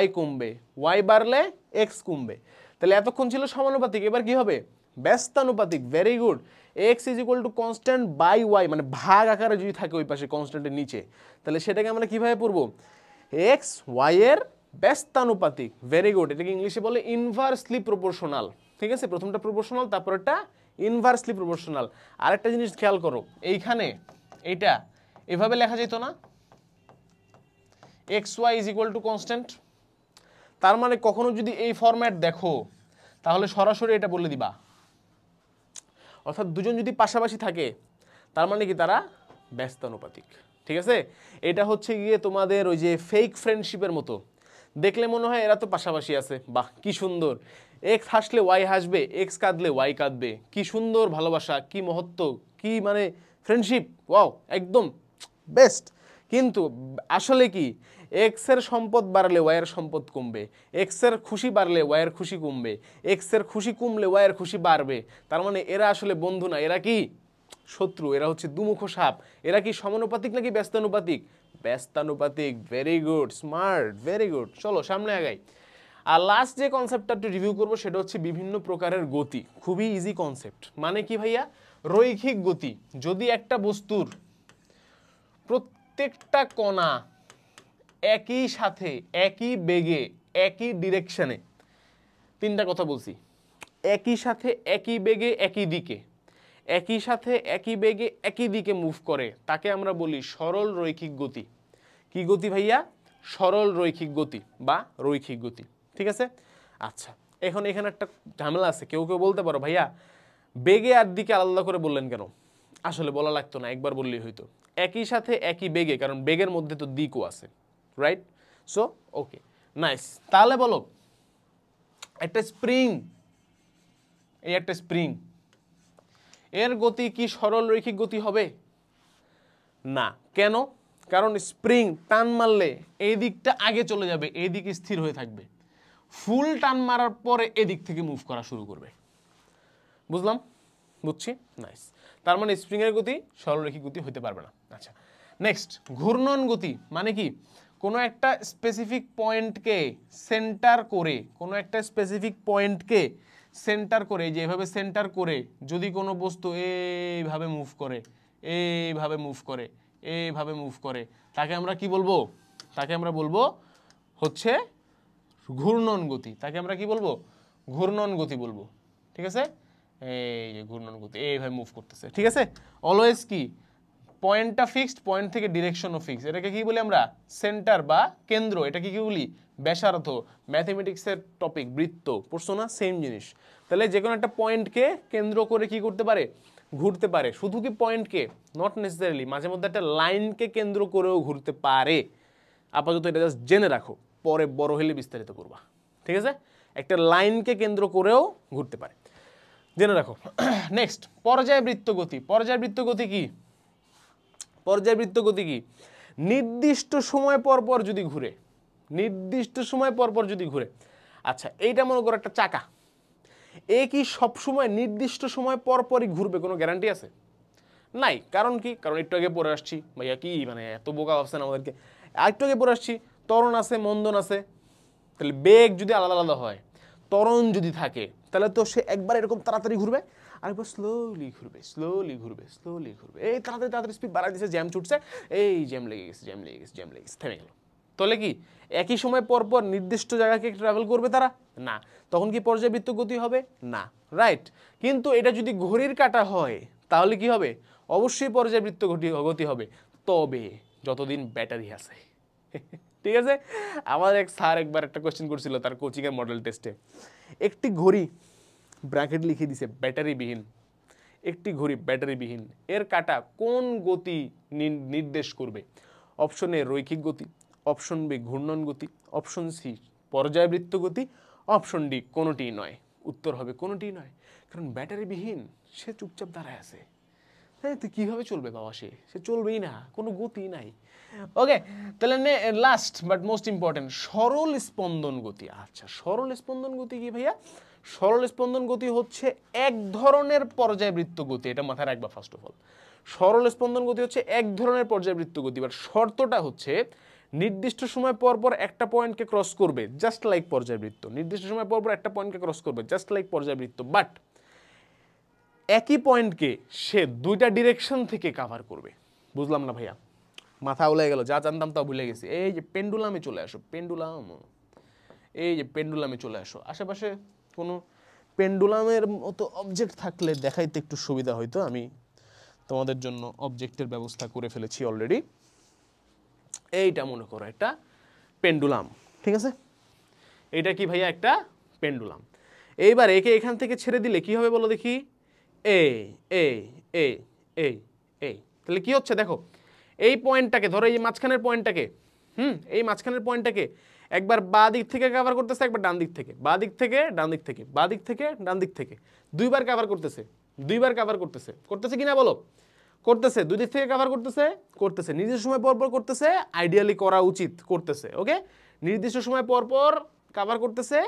y কমবে, y বাড়লে x কমবে। তাহলে এতক্ষণ ছিল সমানুপাতিক, এবার কি হবে, ব্যস্তানুপাতিক। Very good, x is equal to constant by Y, মানে ভাগ আকারে যদি থাকে ওই পাশে কনস্ট্যান্টের নিচে, তাহলে সেটাকে আমরা কিভাবে পড়বো, x y এর ব্যস্তানুপাতিক। ভেরি গুড, এটাকে ইংলিশে বলে ইনভার্সলি প্রপোর্শনাল। ঠিক আছে, প্রথমটা প্রপোর্শনাল, তারপরটা ইনভার্সলি প্রপোর্শনাল। আরেকটা জিনিস খেয়াল করো, এইখানে এইটা এভাবে লেখা যেত না, X Y is equal to constant. তার মানে কখনো যদি এই ফরম্যাট দেখো তাহলে সরাসরি এটা বলে দিবা, অর্থাৎ দুজন যদি পাশাপাশি থাকে তার মানে কি তারা ব্যস্তানুপাতিক। ঠিক আছে, এটা হচ্ছে গিয়ে তোমাদের ওই যে ফেক ফ্রেন্ডশিপের মতো, দেখলে মনে হয় এরা তো পাশাপাশি আছে, বাহ কি সুন্দর, এক্স হাসলে ওয়াই হাসবে, এক্স কাঁদলে ওয়াই কাঁদবে, কি সুন্দর ভালোবাসা, কি মহত্ব, কি মানে ফ্রেন্ডশিপ, ওয়াও একদম বেস্ট। কিন্তু আসলে কি, এক্স এর সম্পদ বাড়লে ওয়াইয়ের সম্পদ কমবে, এক্স এর খুশি বাড়লে ওয়াইয়ের খুশি কমবে, এক্স এর খুশি কমলে ওয়াইয়ের খুশি বাড়বে। তার মানে এরা আসলে বন্ধু না, এরা কি শত্রু, এরা হচ্ছে দুমুখ সাপ। এরা কি সমানুপাতিক নাকি ব্যস্তানুপাতিক? ব্যস্তানুপাতিক। Very good, smart, very good. চলো সামনে আগাই। আর লাস্ট যে কনসেপ্টটা একটু রিভিউ করবো সেটা হচ্ছে বিভিন্ন প্রকারের গতি। খুবই ইজি কনসেপ্ট। মানে কি ভাইয়া, রৈখিক গতি। যদি একটা বস্তুর প্রত্যেকটা কণা একই সাথে একই বেগে একই ডিরেকশনে, তিনটা কথা বলছি, একই সাথে একই বেগে একই দিকে, একই সাথে একই বেগে একই দিকে মুভ করে, তাকে আমরা বলি সরল রৈখিক গতি। কি গতি ভাইয়া? সরল রৈখিক গতি বা রৈখিক গতি। ঠিক আছে, আচ্ছা এখন এখানে একটা ঝামেলা আছে। কেউ কেউ বলতে পারো ভাইয়া বেগে আর দিকে আলাদা করে বললেন কেন? আসলে বলা লাগতো না, একবার বললেই হইতো। একই সাথে একই বেগে, কারণ বেগের মধ্যে তো দিকও আছে, রাইট? So okay, nice. তাহলে বলো একটা স্প্রিং, এই একটা স্প্রিং, এর গতি কি সরল রৈখিক গতি হবে? না। কেন? কারণ স্প্রিং টান মারলে এই দিকটা আগে চলে যাবে, এই দিক স্থির হয়ে থাকবে, ফুল টান মারার পরে এদিক থেকে মুভ করা শুরু করবে। বুঝলাম? বুঝছি, নাইস। তার মানে স্প্রিং এর গতি সরলরৈখিক গতি হতে পারবে না। আচ্ছা নেক্সট, ঘূর্ণন গতি। মানে কি, কোনো একটা স্পেসিফিক পয়েন্টকে সেন্টার করে, কোনো একটা স্পেসিফিক পয়েন্টকে সেন্টার করে, যেভাবে সেন্টার করে যদি কোনো বস্তু এইভাবে মুভ করে, এইভাবে মুভ করে, এইভাবে মুভ করে, তাকে আমরা কি বলবো? তাকে আমরা বলবো হচ্ছে ঘূর্ণন গতি। তাকে আমরা কি বলবো? ঘূর্ণন গতি বলবো। ঠিক আছে, এই যে ঘূর্ণন গতি, এইভাবে মুভ করতেছে। ঠিক আছে, অলওয়েজ কি পয়েন্টটা ফিক্সড, পয়েন্ট থেকে ডিরেকশনও ফিক্সড। এটাকে কি বলি আমরা? সেন্টার বা কেন্দ্র। এটাকে কি বলি? ব্যাসার্ধ। ম্যাথমেটিক্সের টপিক, বৃত্ত পড়ছো না? সেম জিনিস। তাহলে যে কোনো একটা পয়েন্টকে কেন্দ্র করে কি করতে পারে? ঘুরতে পারে। শুধু কি পয়েন্টকে? নট নেসেসারিলি, মাঝে মধ্যে একটা লাইনকে কেন্দ্র করেও ঘুরতে পারে। আপাতত এটা জাস্ট জেনে রাখো, পরে বড় হলে বিস্তারিত করবা। ঠিক আছে, একটা লাইনকে কেন্দ্র করেও ঘুরতে পারে, জেনে রাখো। নেক্সট, পর্যায়বৃত্ত গতি। পর্যায়বৃত্ত গতি কি? পর্যায়বৃত্ত গতি কি? নির্দিষ্ট সময় পর পর যদি ঘুরে, নির্দিষ্ট সময় পর পর যদি ঘুরে। আচ্ছা এইটা মনে করো একটা চাকা, এ কি সবসময় নির্দিষ্ট সময় পর পরই ঘুরবে? কোনো গ্যারান্টি আছে? নাই। কারণ কি? কারণ একটু আগে পড়ে আসছি ভাইয়া, কি মানে এত বোকা ভাবছেন আমাদেরকে। একটু আগে পড়ে আসছি, ত্বরণ আছে, মন্দন আছে। তাহলে বেগ যদি আলাদা আলাদা হয়, ত্বরণ যদি থাকে, তাহলে তো সে একবার এরকম তাড়াতাড়ি ঘুরবে, আরেকবার স্লোলি ঘুরবে, স্লোলি ঘুরবে, স্লোলি ঘুরবে। এই তাড়াতাড়ি তাড়াতাড়ি স্পিড বাড়াই দিচ্ছে, জ্যাম ছুটছে, এই জ্যাম লেগে গেছে, জ্যাম লেগে গেছে, জ্যাম লেগে গেছে, থেমে গেল। তাহলে কি একই সময় পর পর নির্দিষ্ট জায়গাকে ট্রাভেল করবে তারা? না। তখন কি পর্যায়বৃত্ত গতি হবে? না, রাইট। কিন্তু এটা যদি ঘড়ির কাঁটা হয় তাহলে কি হবে? অবশ্যই পর্যায়বৃত্ত গতি হবে, তবে যতদিন ব্যাটারি আছে। ঠিক আছে, আমার এক স্যার একবার একটা কোশ্চেন করছিল তার কোচিং এর মডেল টেস্টে, একটি ঘড়ি ব্র্যাকেট লিখে দিছে ব্যাটারিবিহীন, একটি ঘড়ি ব্যাটারিবিহীন, এর কাঁটা কোন গতি নির্দেশ করবে? অপশন এ রৈখিক গতি, অপশন বি ঘূর্ণন গতি, অপশন সি পর্যায়বৃত্ত গতি, অপশন ডি কোনোটিই নয়। উত্তর হবে কোনোটিই নয়, কারণ ব্যাটারিবিহীন সে চুপচাপ দাঁড়ায় আছে। হ্যাঁ, তো কীভাবে চলবে বাবা, সে চলবেই না, কোনো গতি নাই। ওকে, তাহলে লাস্ট বাট মোস্ট ইম্পর্টেন্ট, সরল স্পন্দন গতি। আচ্ছা, সরল স্পন্দন গতি কি ভাইয়া? সরল স্পন্দন গতি হচ্ছে এক ধরনের পর্যায়বৃত্ত গতি, এটা মাথায় রাখবা ফার্স্ট অফ অল। সরল স্পন্দন গতি হচ্ছে এক ধরনের পর্যায়বৃত্ত গতি, বাট শর্তটা হচ্ছে নির্দিষ্ট সময় পর পর একটা পয়েন্টকে ক্রস করবে, জাস্ট লাইক পর্যায়বৃত্ত। নির্দিষ্ট সময় পর পর একটা পয়েন্টকে ক্রস করবে, জাস্ট লাইক পর্যায়বৃত্ত, বাট একই পয়েন্টকে সে দুইটা ডিরেকশন থেকে কাভার করবে। বুঝলাম না ভাইয়া, মাথা উলে গেল, যা জানতাম তা ভুলে গেছি। এই যে পেন্ডুলামে চলে আসো, পেন্ডুলাম, এই যে পেন্ডুলামে চলে আসো। আশেপাশে কোনো পেন্ডুলামের মতো অবজেক্ট থাকলে দেখাইতে একটু সুবিধা হইতো, আমি তোমাদের জন্য অবজেক্টের ব্যবস্থা করে ফেলেছি অলরেডি। এইটা মনে করো একটা পেন্ডুলাম, ঠিক আছে? এইটা কি ভাইয়া? একটা পেন্ডুলাম। এইবার একে এখান থেকে ছেড়ে দিলে কি হবে বলো দেখি? এই এই এই এই এই, তাহলে কি হচ্ছে দেখো, এই পয়েন্টটাকে ধরো, এই মাঝখানের পয়েন্টটাকে, এই মাঝখানের পয়েন্টটাকে একবার বাঁ দিক থেকে কভার করতেছে, একবার ডান দিক থেকে, বাঁ দিক থেকে ডান দিক থেকে, বাঁ দিক থেকে ডান দিক থেকে, দুইবার কভার করতেছে, দুইবার কভার করতেছে, করতেছে কিনা বলো? করতেছে। দুই দিক থেকে কভার করতেছে, করতেছে। নির্দিষ্ট সময় পর পর করতেছে, আইডিয়ালি করা উচিত, করতেছে। ওকে, নির্দিষ্ট সময় পর পর কভার করতেছে,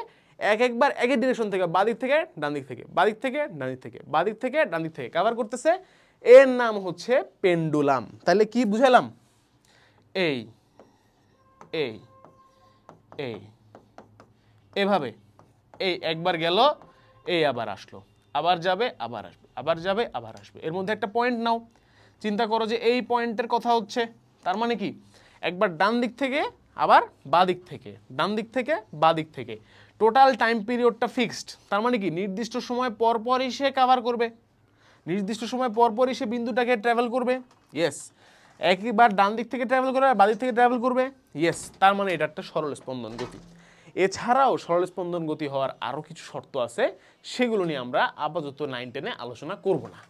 একবার একই ডিরেকশন থেকে, বাঁ দিক থেকে ডান দিক থেকে, বাঁ দিক থেকে ডান দিক থেকে, বাঁ দিক থেকে ডান দিক থেকে কভার করতেছে। এর নাম হচ্ছে পেন্ডুলাম। তাহলে কি বুঝালাম? এই এই এই এভাবে, এই একবার গেল, এই আবার আসলো, আবার যাবে, আবার আসবে, আবার যাবে, আবার আসবে। এর মধ্যে একটা পয়েন্ট নাও, চিন্তা করো যে এই পয়েন্টের কথা হচ্ছে, তার মানে কি একবার ডান দিক থেকে আবার বাঁ দিক থেকে, ডান দিক থেকে বাঁ দিক থেকে, টোটাল টাইম পিরিয়ডটা ফিক্সড। তার মানে কি নির্দিষ্ট সময় পর পরই সে কভার করবে, নির্দিষ্ট সময় পর পরই সে বিন্দুটাকে ট্রাভেল করবে। ইয়েস, একবার ডান দিক থেকে ট্রাভেল করবে আর বাঁ দিক থেকে ট্রাভেল করবে। ইয়েস, তার মানে এটা একটা সরল স্পন্দন গতি। এছাড়াও সরল স্পন্দন গতি হওয়ার আরও কিছু শর্ত আছে, সেগুলো নিয়ে আমরা আপাতত 9-10-এ আলোচনা করব না।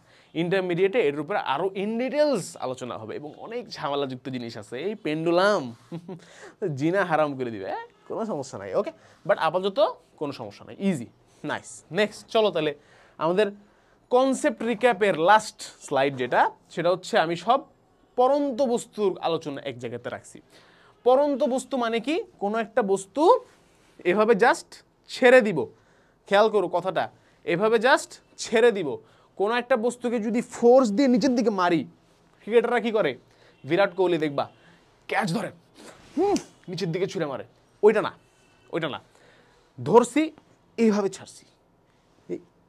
ইন্টারমিডিয়েটে এর উপরে আরও ইন ডিটেলস আলোচনা হবে এবং অনেক ঝামেলাযুক্ত জিনিস আছে। এই পেন্ডুলাম জিনা হারাম করে দিবে, কোনো সমস্যা নাই। ওকে, বাট আপাতত কোনো সমস্যা নাই, ইজি, নাইস। নেক্সট চলো তাহলে আমাদের কনসেপ্ট রিক্যাপের লাস্ট স্লাইড যেটা, সেটা হচ্ছে আমি সব পরন্ত বস্তুর আলোচনা এক জায়গাতে রাখছি। পরন্ত বস্তু মানে কি? কোনো একটা বস্তু এভাবে জাস্ট ছেড়ে দিব, খেয়াল করো কথাটা, এভাবে জাস্ট ছেড়ে দিব। কোনো একটা বস্তুকে যদি ফোর্স দিয়ে নিচের দিকে মারি, ক্রিকেটাররা কি করে? বিরাট কোহলি দেখবা ক্যাচ ধরে নিচের দিকে ছুঁড়ে মারে, ওইটা না, ওইটা না। ধরছি, এইভাবে ছাড়ছি,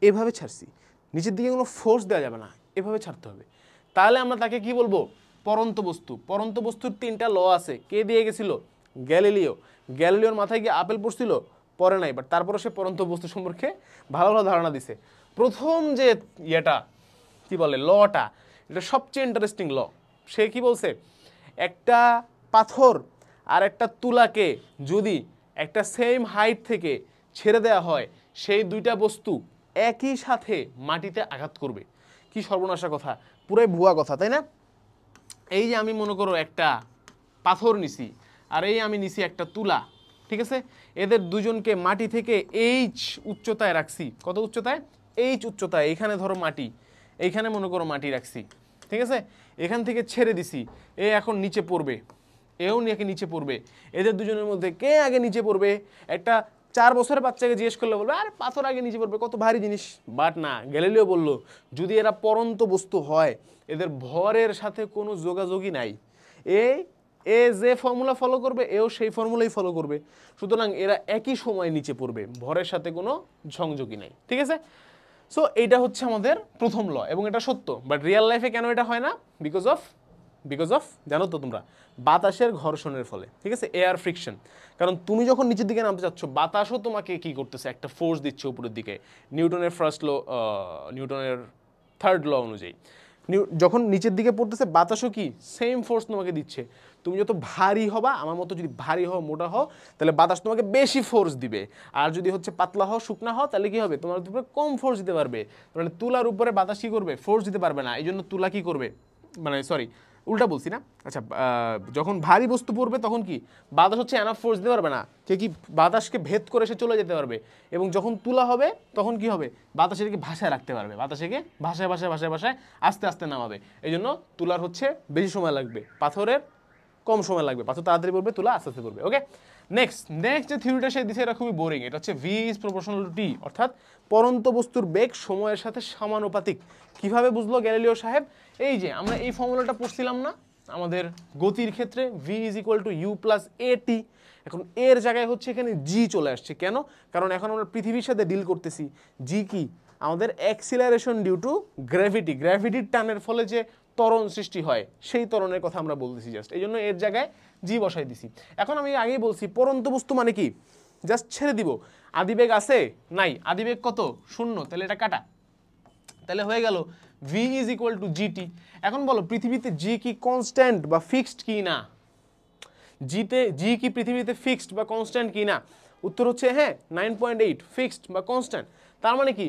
এভাবে ছাড়ছি, নিচের দিকে কোনো ফোর্স দেওয়া যাবে না, এভাবে ছাড়তে হবে। তাহলে আমরা তাকে কি বলবো? পরন্ত বস্তু। পরন্ত বস্তুর 3টা ল আছে। কে দিয়ে গেছিল? গ্যালিলিও। গ্যালিলিওর মাথায় গিয়ে আপেল পড়ছিল, পরে নাই, বাট তারপরে সে পরন্ত বস্তু সম্পর্কে ভালো ভালো ধারণা দিছে। প্রথম যে ইয়েটা কি বলে, লটা, এটা সবচেয়ে ইন্টারেস্টিং ল। সে কি বলছে? একটা পাথর আর একটা তুলাকে যদি একটা সেম হাইট থেকে ছেড়ে দেওয়া হয়, সেই দুইটা বস্তু একই সাথে মাটিতে আঘাত করবে। কি সর্বনাশা কথা, পুরাই ভুয়া কথা, তাই না? এই যে আমি মনে করো একটা পাথর নিছি, আর এই আমি নিছি একটা তুলা, ঠিক আছে? এদের দুজনকে মাটি থেকে এইচ উচ্চতায় রাখছি। কত উচ্চতায়? এইচ উচ্চতায়। এইখানে ধরো মাটি, এইখানে মনে করো মাটি রাখছি, ঠিক আছে? এখান থেকে ছেড়ে দিছি, এ এখন নিচে পড়বে, এও নিচে পড়বে। এদের দুজনের মধ্যে কে আগে নিচে পড়বে? একটা 4 বছরের বাচ্চাকে জিজ্ঞেস করলে বলবে আর পাথর আগে নিচে পড়বে, কত ভারী জিনিস। বাট না, গ্যালিলিও বলল যদি এরা পরন্ত বস্তু হয়, এদের ভরের সাথে কোনো যোগাযোগই নাই, এ যে ফর্মুলা ফলো করবে, এও সেই ফর্মুলাই ফলো করবে, সুতরাং এরা একই সময় নিচে পড়বে, ভরের সাথে কোনো সংযোগই নাই, ঠিক আছে? সো এইটা হচ্ছে আমাদের প্রথম ল, এবং এটা সত্য। বাট রিয়েল লাইফে কেন এটা হয় না? বিকজ অফ জানো তো তোমরা, বাতাসের ঘর্ষণের ফলে, ঠিক আছে? Air friction. কারণ তুমি যখন নিচের দিকে নামতে চাচ্ছ, বাতাসও তোমাকে কি করতেছে? একটা ফোর্স দিচ্ছে উপরের দিকে, নিউটনের ফার্স্ট ল, নিউটনের 3rd ল অনুযায়ী। যখন নিচের দিকে পড়তেছে বাতাসও কি সেম ফোর্স তোমাকে দিচ্ছে। তুমি যত ভারী হবা, আমার মতো যদি ভারী হও, মোটা হও, তাহলে বাতাস তোমাকে বেশি ফোর্স দিবে। আর যদি হচ্ছে পাতলা হও, শুকনা হও, তাহলে কি হবে, তোমার উপরে কম ফোর্স দিতে পারবে। মানে তুলার উপরে বাতাস কি করবে, ফোর্স দিতে পারবে না। এই জন্য তুলা কি করবে, মানে সরি উল্টা বলছি না, আচ্ছা যখন ভারী বস্তু পড়বে তখন কি বাতাস হচ্ছে এনাফ ফোর্স দিতে পারবে না, কে কি বাতাসকে ভেদ করে সে চলে যেতে পারবে। এবং যখন তুলা হবে তখন কি হবে, বাতাসেরকে ভাষায় রাখতে পারবে, বাতাসেকে ভাষায় ভাষায় ভাষায় ভাষায় আস্তে আস্তে নামাবে। এই জন্য তুলার হচ্ছে বেশি সময় লাগবে, পাথরের কম সময় লাগবে, পাথর তাড়াতাড়ি পড়বে, তুলা আস্তে আস্তে পড়বে। ওকে, নেক্সট যে থিওরিটা সে দিছে এটা খুবই বোরিং। এটা হচ্ছে ভি ইজ প্রপোর্শনাল টু টি, অর্থাৎ পরন্ত বস্তুর বেগ সময়ের সাথে সমানুপাতিক। কিভাবে বুঝলো গ্যালিলিও সাহেব, এই যে আমরা এই ফর্মুলাটা পড়ছিলাম না আমাদের গতির ক্ষেত্রে, V is equal to U plus A T. এখন এর জায়গায় হচ্ছে এখানে জি চলে আসছে, কেন, কারণ এখন আমরা পৃথিবীর সাথে ডিল করতেছি। জি কি আমাদের অ্যাক্সিলারেশন ডিউ টু গ্র্যাভিটি, গ্র্যাভিটির টানের ফলে যে ত্বরণ সৃষ্টি হয় সেই ত্বরণের কথা আমরা বলতেছি জাস্ট, এই জন্য এর জায়গায় জি বসাই দিছি। এখন আমি আগেই বলছি পরন্ত বস্তু মানে কি, জাস্ট ছেড়ে দিব, আদিবেগ আছে নাই, আদিবেগ কত, শূন্য, তাহলে এটা কাটা, তাহলে হয়ে গেল V is equal two GT. এখন বলো পৃথিবীতে জি কি কনস্ট্যান্ট বা ফিক্সড কি না, জি কি পৃথিবীতে ফিক্সড বা কনস্ট্যান্ট কি না, উত্তর হচ্ছে হ্যাঁ 9.8 ফিক্সড বা কনস্ট্যান্ট। তার মানে কি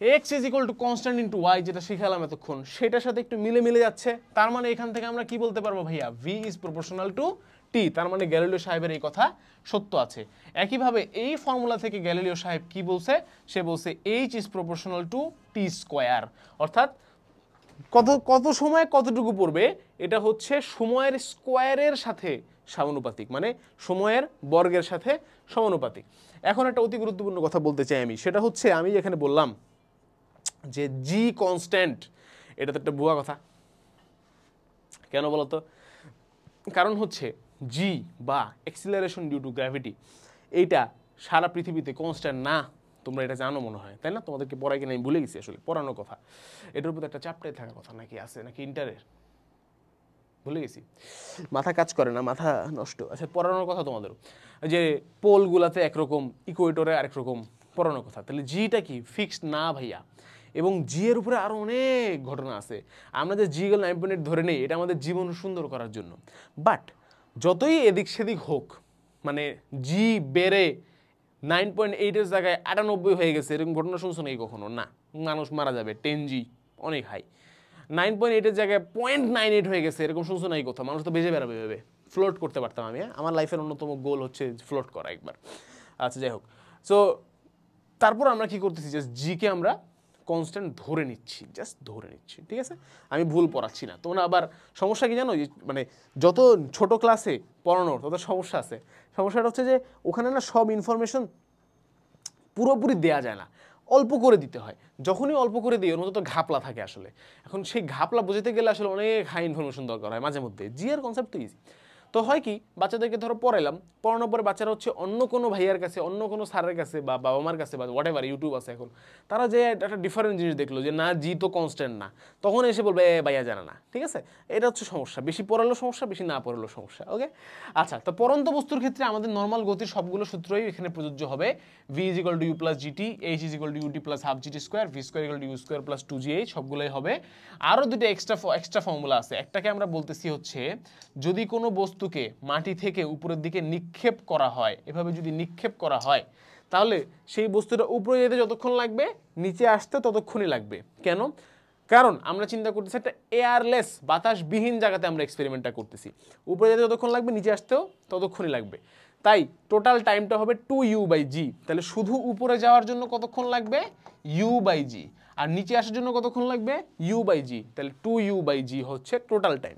X is equal to constant into Y, যেটা শিখালাম এতক্ষণ, সেটার সাথে একটু মিলে যাচ্ছে। তার মানে এখান থেকে আমরা কি বলতে পারবো ভাইয়া, ভি ইজ প্রপোর্শনাল টু টি। তার মানে গ্যালিলিও সাহেবের এই কথা সত্য আছে। একইভাবে এই ফর্মুলা থেকে গ্যালিলিও সাহেব কি বলছে, সে বলছে H is proportional two T square, অর্থাৎ কত সময় কতটুকু পড়বে এটা হচ্ছে সময়ের স্কোয়ারের সাথে সমানুপাতিক, মানে সময়ের বর্গের সাথে সমানুপাতিক। এখন একটা অতি গুরুত্বপূর্ণ কথা বলতে চাই আমি, সেটা হচ্ছে আমি এখানে বললাম যে জি কনস্ট্যান্ট, এটা তো একটা ভুয়া কথা। কেন বলতো, কারণ হচ্ছে জি বা অ্যাক্সিলারেশন ডিউ টু গ্র্যাভিটি এইটা সারা পৃথিবীতে কনস্ট্যান্ট না, তোমরা এটা জানো মনে হয়, তাই না? তোমাদেরকে পড়াই কিনা আমি ভুলে গেছি, আসলে পড়ানোর কথা, এটার উপর একটা চ্যাপ্টারে থাকার কথা নাকি আছে, নাকি ইন্টারের, ভুলে গেছি, মাথা কাজ করে না, মাথা নষ্ট। আচ্ছা পড়ানোর কথা তোমাদের, যে পোলগুলাতে একরকম, ইকুয়েটরে আরেক রকম পড়ানোর কথা। তাহলে জিটা কি ফিক্সড না ভাইয়া, এবং জি এর উপরে আরও অনেক ঘটনা আছে। আমরা যে জি গেল 9.8 ধরে নেই, এটা আমাদের জীবন সুন্দর করার জন্য। বাট যতই এদিক সেদিক হোক, মানে জি বেড়ে 9.8-এর জায়গায় 98 হয়ে গেছে, এরকম ঘটনা শুনছো নাকি কখনো? না, মানুষ মারা যাবে, 10G অনেক হাই। 9.8-এর জায়গায় 0.98 হয়ে গেছে, এরকম শুনছো নাকি কোথাও? মানুষ তো বেজে বেড়াবে ভেবে, ফ্লোট করতে পারতাম আমি, আমার লাইফের অন্যতম গোল হচ্ছে ফ্লোট করা একবার। আচ্ছা যাই হোক, সো তারপর আমরা কি করতেছি, জাস্ট জিকে আমরা কনস্ট্যান্ট ধরে নিচ্ছি, জাস্ট ধরে নিচ্ছি, ঠিক আছে? আমি ভুল পড়াচ্ছি না। তোমরা আবার সমস্যা কি জানো, মানে যত ছোট ক্লাসে পড়ানোর তত সমস্যা আছে। সমস্যাটা হচ্ছে যে ওখানে না সব ইনফরমেশন পুরোপুরি দেয়া যায় না, অল্প করে দিতে হয়। যখনই অল্প করে দিই ওর মধ্যে তো ঘাপলা থাকে আসলে। এখন সেই ঘাপলা বোঝাতে গেলে আসলে অনেক হাই ইনফরমেশন দরকার হয় মাঝে মধ্যে। জি এর কনসেপ্ট তো ইজি। তো হয় কি, বাচ্চাদেরকে ধরো পড়াইলাম, পড়ানোর পরে বাচ্চারা হচ্ছে অন্য কোনো ভাইয়ার কাছে, অন্য কোনো স্যারের কাছে বা বাবা মার কাছে বা হোয়াট এভার, ইউটিউব আছে এখন, তারা যে একটা ডিফারেন্ট জিনিস দেখলো যে না জি তো কনস্ট্যান্ট না, তখন এসে বলবে এ ভাইয়া জানে না, ঠিক আছে? এটা হচ্ছে সমস্যা, বেশি পড়ালো সমস্যা, বেশি না পড়ালো সমস্যা। ওকে, আচ্ছা, তো পরন্ত বস্তুর ক্ষেত্রে আমাদের নর্মাল গতির সবগুলো সূত্রই এখানে প্রযোজ্য হবে। V is equal to U plus GT, H is equal to UT plus half GT square, V square equal to U square plus 2gh, সবগুলোই হবে। আরও দুটো এক্সট্রা ফর্মুলা আছে। একটাকে আমরা বলতেছি হচ্ছে যদি কোনো বস্তুকে মাটি থেকে উপরের দিকে নিক্ষেপ করা হয়, এভাবে যদি নিক্ষেপ করা হয়, তাহলে সেই বস্তুটা উপরে যেতে যতক্ষণ লাগবে নিচে আসতে ততক্ষণই লাগবে। কেন? কারণ আমরা চিন্তা করতেছি একটা এয়ারলেস, বাতাসবিহীন জায়গাতে আমরা এক্সপেরিমেন্টটা করতেছি, উপরে যেতে যতক্ষণ লাগবে নিচে আসতেও ততক্ষণই লাগবে। তাই টোটাল টাইমটা হবে 2u/g। তাহলে শুধু উপরে যাওয়ার জন্য কতক্ষণ লাগবে, u/g, আর নিচে আসার জন্য কতক্ষণ লাগবে, u/g। তাহলে 2u/g হচ্ছে টোটাল টাইম।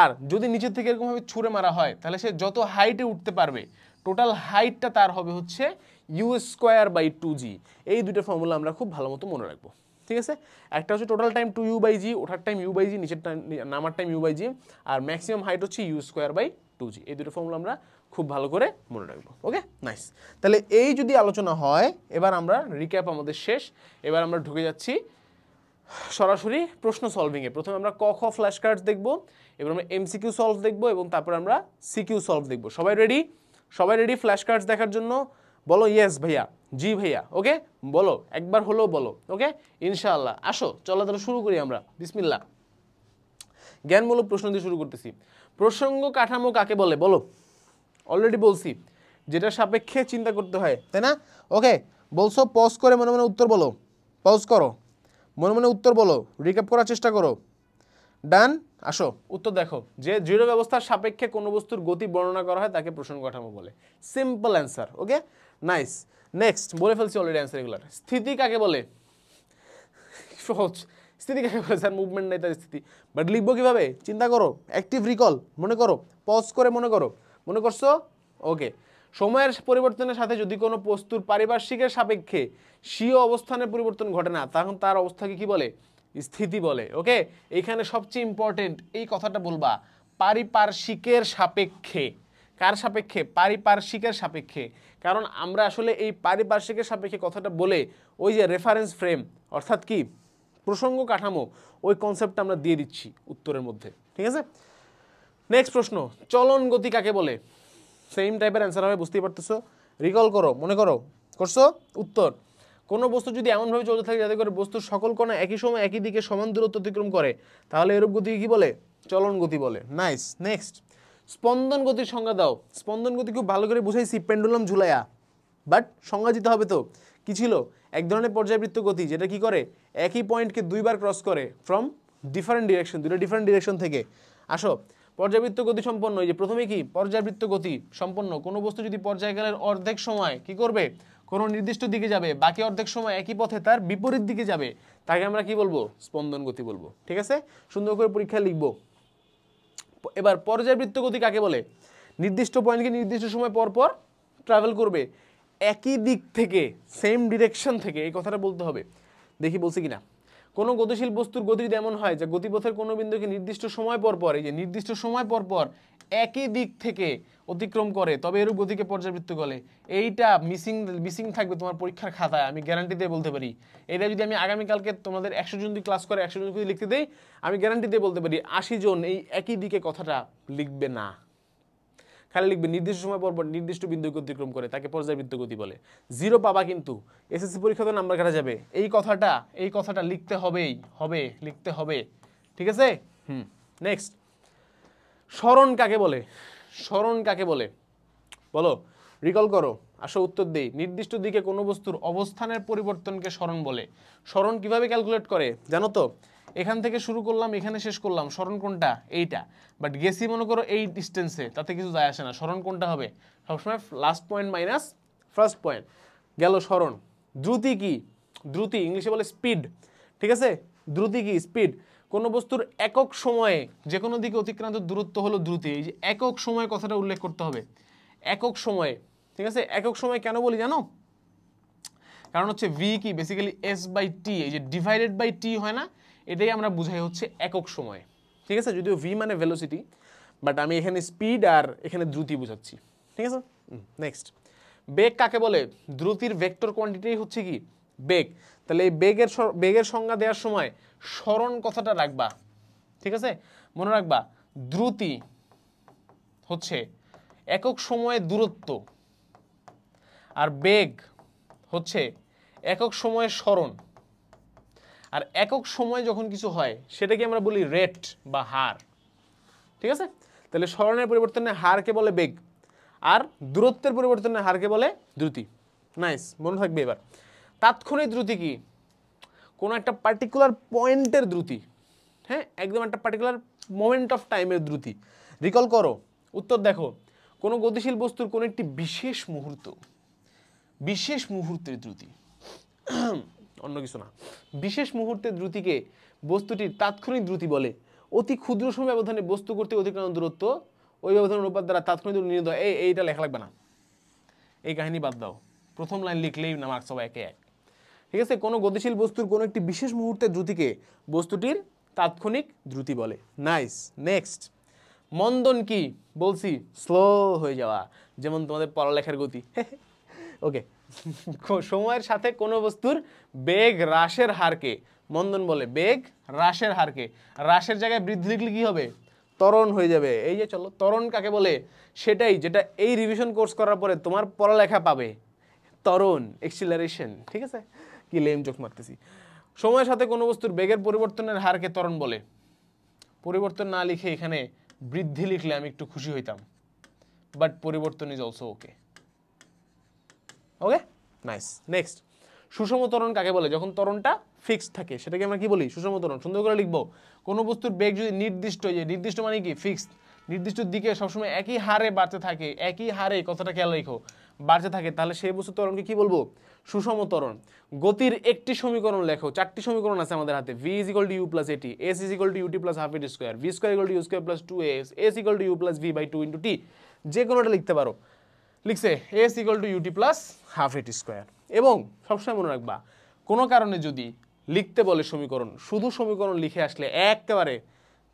আর যদি নিচের থেকে এরকমভাবে ছুঁড়ে মারা হয়, তাহলে সে যত হাইটে উঠতে পারবে, টোটাল হাইটটা তার হবে হচ্ছে u²/2g। এই দুটো ফর্মুলা আমরা খুব ভালো মতো মনে রাখবো, ঠিক আছে? একটা হচ্ছে টোটাল টাইম 2u/g, ওঠার টাইম u/g, নিচের টাইম নামার টাইম u/g, আর ম্যাক্সিমাম হাইট হচ্ছে u²/2g। এই দুটো ফর্মুলা আমরা খুব ভালো করে মনে রাখবো। ওকে, নাইস। তাহলে এই যদি আলোচনা হয়, এবার আমরা রিক্যাপ আমাদের শেষ, এবার আমরা ঢুকে যাচ্ছি সরাসরি প্রশ্ন সলভিংয়ে। প্রথমে আমরা ক খ ফ্ল্যাশ কার্ডস দেখবো, এবার আমরা এমসিকিউ সলভ দেখবো, এবং তারপর আমরা সিকিউ সলভ দেখবো। সবাই রেডি? সবাই রেডি ফ্ল্যাশ কার্ডস দেখার জন্য? বলো ইয়েস ভাইয়া, জি ভাইয়া, ওকে বলো, একবার হলেও বলো, ওকে ইনশাআল্লাহ। আসো, চলো তাহলে শুরু করি আমরা, বিসমিল্লাহ। জ্ঞানমূলক প্রশ্ন দিয়ে শুরু করতেছি। প্রসঙ্গ কাঠামো কাকে বলে বলো? অলরেডি বলছি, যেটা সাপেক্ষে চিন্তা করতে হয়, তাই না? ওকে, বলছো পজ করে মনে মনে উত্তর বলো, পজ করো, মনে মনে উত্তর বলো, রিক্যাপ করার চেষ্টা করো। ডান, আসো উত্তর দেখো। যে দৃঢ় ব্যবস্থার সাপেক্ষে কোনো বস্তুর গতি বর্ণনা করা হয় তাকে প্রসঙ্গ কাঠামো বলে। Simple answer. Okay, nice. Next, বলে ফেলছি অলরেডি অ্যান্সার এগুলার। স্থিতি কাকে বলে? সহজ। স্থিতি কাকে বলে? স্যার মুভমেন্ট নেই তার স্থিতি। বাট লিখবো কিভাবে? চিন্তা করো, অ্যাক্টিভ রিকল, মনে করো, পজ করে মনে করো। মনে করছো? ওকে। সময়ের পরিবর্তনের সাথে যদি কোনো বস্তুর পারিপার্শ্বিকের সাপেক্ষে স্বীয় অবস্থানের পরিবর্তন ঘটে না, তখন তার অবস্থাকে কি বলে? স্থিতি বলে। ওকে, এখানে সবচেয়ে ইম্পর্টেন্ট এই কথাটা বলবা, পারিপার্শ্বিকের সাপেক্ষে। কার সাপেক্ষে? পারিপার্শ্বিকের সাপেক্ষে। কারণ আমরা আসলে এই পারিপার্শ্বিকের সাপেক্ষে কথাটা বলে ওই যে রেফারেন্স ফ্রেম, অর্থাৎ কি প্রসঙ্গ কাঠামো, ওই কনসেপ্টটা আমরা দিয়ে দিচ্ছি উত্তরের মধ্যে। ঠিক আছে, নেক্সট প্রশ্ন, চলন গতি কাকে বলে? সেম টাইপের অ্যান্সার হবে, বুঝতেই পারতেছো। রিকল করো, মনে করো, করছো? উত্তর, কোনো বস্তু যদি এমনভাবে চলতে থাকে যাতে করে বস্তুর সকল কণা একই সময় একই দিকে সমান দূরত্ব অতিক্রম করে, তাহলে এরূপ গতিকে কি বলে? চলন গতি বলে। নাইস। নেক্সট, স্পন্দন গতির সংজ্ঞা দাও। স্পন্দন গতি খুব ভালো করে বুঝাইছি পেন্ডুলাম ঝুলাইয়া, বাট সংজ্ঞা দিতে হবে তো। কি ছিল? এক ধরনের পর্যায়বৃত্ত গতি যেটা কি করে? একই পয়েন্টকে দুইবার ক্রস করে ফ্রম ডিফারেন্ট ডিরেকশন, দুটো ডিফারেন্ট ডিরেকশন থেকে। আসো, পর্যাবৃত্ত গতি সম্পন্ন, এই যে প্রথমে কি পর্যাবৃত্ত গতি সম্পন্ন, কোনো বস্তু যদি পর্যায়কালের অর্ধেক সময় কি করবে? কোনো নির্দিষ্ট দিকে যাবে, বাকি অর্ধেক সময় একই পথে তার বিপরীত দিকে যাবে, তাকে আমরা কি বলবো? স্পন্দন গতি বলবো। ঠিক আছে, সুন্দর করে পরীক্ষায় লিখবো। এবার পর্যায়বৃত্ত গতি কাকে বলে? নির্দিষ্ট পয়েন্টকে নির্দিষ্ট সময় পর পর ট্রাভেল করবে একই দিক থেকে, সেম ডিরেকশন থেকে, এই কথাটা বলতে হবে। দেখি বলছি কিনা। কোনো গতিশীল বস্তুর গতি যদি এমন হয় যে গতিপথের কোনো বিন্দুকে নির্দিষ্ট সময় পর পর, এই যে নির্দিষ্ট সময় পর পর একই দিক থেকে অতিক্রম করে, তবে এরূপ গতিকে পর্যাবৃত্ত বলে। এইটা মিসিং থাকবে তোমার পরীক্ষার খাতায়, আমি গ্যারান্টি দিয়ে বলতে পারি। এটা যদি আমি আগামীকালকে তোমাদের 100 জন যদি ক্লাস করে 100 জন যদি লিখতে দেই, আমি গ্যারান্টি দিয়ে বলতে পারি 80 জন এই একই দিকে কথাটা লিখবে না, খালি লিখবে নির্দিষ্ট সময় পর পর নির্দিষ্ট বিন্দুকে অতিক্রম করে, তাকে পর্যায়বৃত্ত গতি বলে। 0 পাবা, কিন্তু এসএসসি পরীক্ষাতে নাম্বার কাটা যাবে। এই কথাটা লিখতে লিখতে হবে। ঠিক আছে। নেক্সট, সরণ কাকে বলে? সরণ কাকে বলে বলো, রিকল করো, আসো উত্তর দেই। নির্দিষ্ট দিকে কোনো বস্তুর অবস্থানের পরিবর্তনকে সরণ বলে। সরণ কিভাবে ক্যালকুলেট করে জানো তো? এখান থেকে শুরু করলাম, এখানে শেষ করলাম, সরণ কোনটা? এইটা। বাট গেছি মনে করো এই ডিস্টেন্সে, তাতে কিছু যায় আসে না। সরণ কোনটা হবে? সবসময় last point minus first point. গেল সরণ। দ্রুতি কি? দ্রুতি ইংলিশে বলে স্পিড। ঠিক আছে, দ্রুতি কি? স্পিড। কোনো বস্তুর একক সময়ে যে কোনো দিকে অতিক্রান্ত দূরত্ব হলো দ্রুতি। এই যে একক সময় কথাটা উল্লেখ করতে হবে, একক সময়ে। ঠিক আছে, একক সময় কেন বলি জানো? কারণ হচ্ছে ভি কি বেসিক্যালি এস বাই টি, এই যে ডিভাইডেড বাই টি হয় না, এটাই আমরা বুঝাই হচ্ছে একক সময়। ঠিক আছে, যদিও ভি মানে ভেলোসিটি, বাট আমি এখানে স্পিড আর এখানে দ্রুতি বুঝাচ্ছি। ঠিক আছে, নেক্সট, বেগ কাকে বলে? দ্রুতির ভেক্টর কোয়ান্টিটি হচ্ছে কি? বেগ। তাহলে এই বেগের সংজ্ঞা দেওয়ার সময় সরণ কথাটা রাখবা। ঠিক আছে, মনে রাখবা দ্রুতি হচ্ছে একক সময়ে দূরত্ব, আর বেগ হচ্ছে একক সময়ের সরণ। আর একক সময় যখন কিছু হয় সেটাকে আমরা বলি রেট বা হার। ঠিক আছে, তাহলে সরণের পরিবর্তনে হারকে বলে বেগ, আর দূরত্বের পরিবর্তনে হারকে বলে দ্রুতি। নাইস, মনে থাকবে। এবার তাৎক্ষণিক দ্রুতি কি? কোনো একটা পার্টিকুলার পয়েন্টের দ্রুতি, হ্যাঁ, একদম একটা পার্টিকুলার মোমেন্ট অফ টাইমের দ্রুতি। রিকল করো, উত্তর দেখো। কোনো গতিশীল বস্তুর কোনো একটি বিশেষ মুহূর্তের দ্রুতি, অন্য কিছু না। বিশেষ মুহূর্তের দ্রুতিকে বস্তুটির তাৎক্ষণিক দ্রুতি বলে। অতি ক্ষুদ্র সময় ব্যবধানে বস্তু কর্তৃক অতিক্রান্ত দূরত্ব ওই ব্যবধান অনুপাত দ্বারা তাৎক্ষণিক দূরত্ব নির্ণীত হয়। এইটা লেখা লাগবে না, এই কাহিনী বাদ দাও, প্রথম লাইন লিখলেই না মার্কস সবাই একে এক। ঠিক আছে, কোনো গতিশীল বস্তুর কোনো একটি বিশেষ মুহূর্তের দ্রুতিকে বস্তুটির তাৎক্ষণিক দ্রুতি বলে। নাইস। নেক্সট, মন্দন কি? বলছি স্লো হয়ে যাওয়া, যেমন তোমাদের পড়ালেখার গতি। ওকে, সময়ের সাথে কোনো বস্তুর বেগ হ্রাসের হারকে মন্দন বলে। বেগ হ্রাসের হারকে, হ্রাসের জায়গায় বৃদ্ধি লিখলে কি হবে? ত্বরণ হয়ে যাবে। এই যে চলো, ত্বরণ কাকে বলে? সেটাই যেটা এই রিভিশন কোর্স করার পরে তোমার পড়ালেখা পাবে, ত্বরণ, এক্সিলারেশন। ঠিক আছে, কি লেম চোখ মারতেছি। সময়ের সাথে কোনো বস্তুর বেগের পরিবর্তনের হারকে ত্বরণ বলে। পরিবর্তন না লিখে এখানে বৃদ্ধি লিখলে আমি একটু খুশি হইতাম, বাট পরিবর্তন is also okay. Okay, nice. Next, সুষম ত্বরণ কাকে বলে? যখন ত্বরণটা ফিক্সড থাকে সেটাকে আমরা কি বলি? সুষম ত্বরণ। সুন্দর করে লিখবো, কোনো বস্তুর বেগ যদি নির্দিষ্ট, নির্দিষ্ট মানে কি? ফিক্সড, নির্দিষ্ট দিকে সবসময় একই হারে বাড়তে থাকে, একই হারে, কথাটা খেয়াল রেখো, বাড়তে থাকে, তাহলে সেই বস্তুর ত্বরণকে কি বলবো? সুষম ত্বরণ। গতির একটি সমীকরণ লেখো, 4টি সমীকরণ আছে আমাদের হাতে। v = u + at, s = ut + half at square, v² = u² + 2as, s = u + v / 2 × t। যে কোনোটা লিখতে পারো। লিখছে s = ut + half at square। এবং সবসময় মনে রাখবা, কোনো কারণে যদি লিখতে বলে সমীকরণ, শুধু সমীকরণ লিখে আসলে একেবারে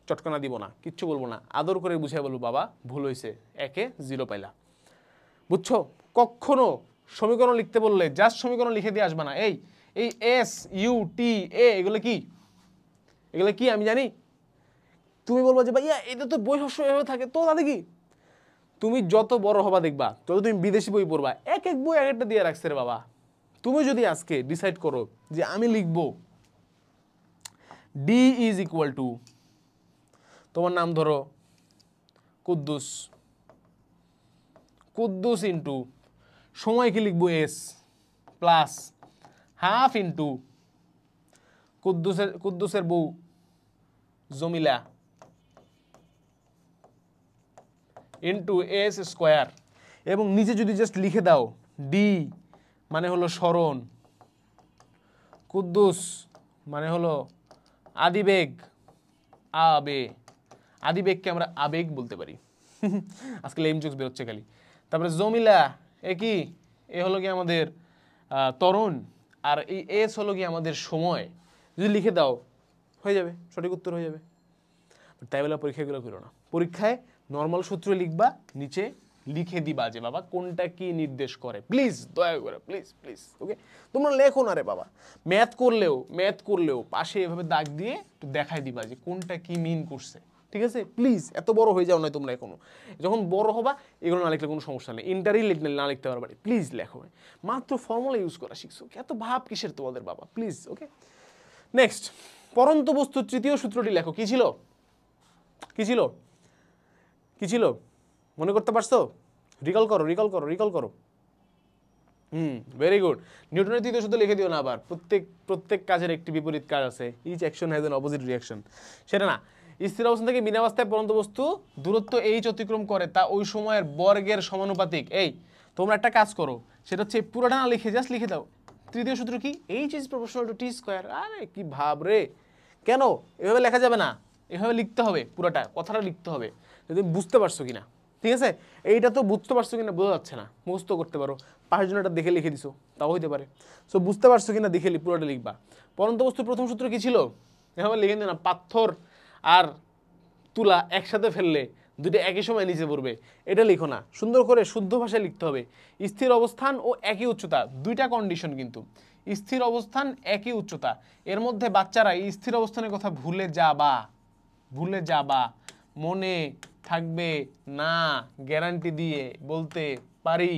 চটকানা দিব না, কিচ্ছু বলবো না, আদর করে বুঝিয়ে বলবো, বাবা ভুল হয়েছে, একে 0 পাইলা। বুঝছো? কখনো সমীকরণ লিখতে বললে জাস্ট সমীকরণ লিখে দিয়ে আসবা না। এই এস ইউ টি এ এগুলো কি? এগুলো কি আমি জানি? তুমি বলবো যে ভাইয়া এটা তো বই সবসময় থাকে, তো তাতে কি? তুমি যত বড় হবা দেখবা, তত তুমি বিদেশি বই পড়বা, এক এক বই এক একটা দিয়ে রাখছে রে বাবা। তুমি যদি আজকে ডিসাইড করো যে আমি লিখবো ডি ইজ ইকুয়াল টু, তোমার নাম ধরো কুদ্দুস, কুদ্দুস ইন্টু সময় কি লিখবো এস প্লাস হাফ ইন্টু কুদ্দুসের বউ জমিলা ইন্টু এস স্কোয়ার, এবং নিচে যদি জাস্ট লিখে দাও ডি মানে হলো সরণ, কুদ্দুস মানে হলো আদিবেগ, আদিবেগকে আমরা আবেগ বলতে পারি। আজকে লেম জোকস বেরোচ্ছে খালি। তারপরে জমিলা এ কি? এ হলো কি আমাদের ত্বরণ, আর এই এস হলো কি আমাদের সময়। যদি লিখে দাও হয়ে যাবে, সঠিক উত্তর হয়ে যাবে। তাই বলে পরীক্ষাগুলো করো না। পরীক্ষায় নর্মাল সূত্র লিখবা, নিচে লিখে দিবা যে বাবা কোনটা কি নির্দেশ করে। প্লিজ, দয়া করে, প্লিজ প্লিজ। ওকে, তোমরা লেখো না রে বাবা। ম্যাথ করলেও পাশে এভাবে দাগ দিয়ে একটু দেখাই দিবা যে কোনটা কি মিন করছে। ঠিক আছে? প্লিজ, এত বড় হয়ে যাও না তোমরা এখনো। যখন বড় হবা এগুলো না লিখলে কোনো সমস্যা নেই, ইন্টারই না লিখতে পারবা। প্লিজ লেখো, মাত্র ফর্মুলা ইউজ করা শিখছো, এত ভাব কিসের তোমাদের বাবা? প্লিজ। ওকে, নেক্সট, পরন্ত বস্তুর তৃতীয় সূত্রটি লেখো। কি ছিল? কি ছিল? কি ছিল? মনে করতে পারছো? রিকল করো। Very good. নিউটনের তৃতীয় সূত্র লিখে দিও না আবার। প্রত্যেক কাজের একটি বিপরীত কাজ আছে। Each action has an opposite reaction. সেটা না, স্থির অবস্থান থেকে বিনাবস্থায় পরন্ত বস্তু দূরত্ব এইচ অতিক্রম করে, তা ওই সময়ের বর্গের সমানুপাতিক। এই তোমরা একটা কাজ করো, সেটা হচ্ছে পুরোটা না লিখে জাস্ট লিখে দাও তৃতীয় সূত্র কি? H is proportional two T square. আরে কি ভাব রে! কেন এভাবে লেখা যাবে না? এভাবে লিখতে হবে, পুরোটা কথাটা লিখতে হবে। যদি বুঝতে পারছো কিনা, ঠিক আছে? এইটা তো বুঝতে পারছো কিনা বোঝা যাচ্ছে না, মুখস্থ করতে পারো, পাশের জন্য এটা দেখে লিখে দিছো, তাও হইতে পারে। সো বুঝতে পারছো কিনা দেখে পুরোটা লিখবা। পরন্ত বস্তুর প্রথম সূত্র কি ছিল? এভাবে লিখে দিও না, পাথর আর তুলা একসাথে ফেললে দুটো একই সময় নিচে পড়বে, এটা লিখো না। সুন্দর করে শুদ্ধ ভাষায় লিখতে হবে। স্থির অবস্থান ও একই উচ্চতা, দুইটা কন্ডিশন কিন্তু। স্থির অবস্থান, একই উচ্চতা, এর মধ্যে বাচ্চারা এই স্থির অবস্থানের কথা ভুলে যাবা, মনে থাকবে না, গ্যারান্টি দিয়ে বলতে পারি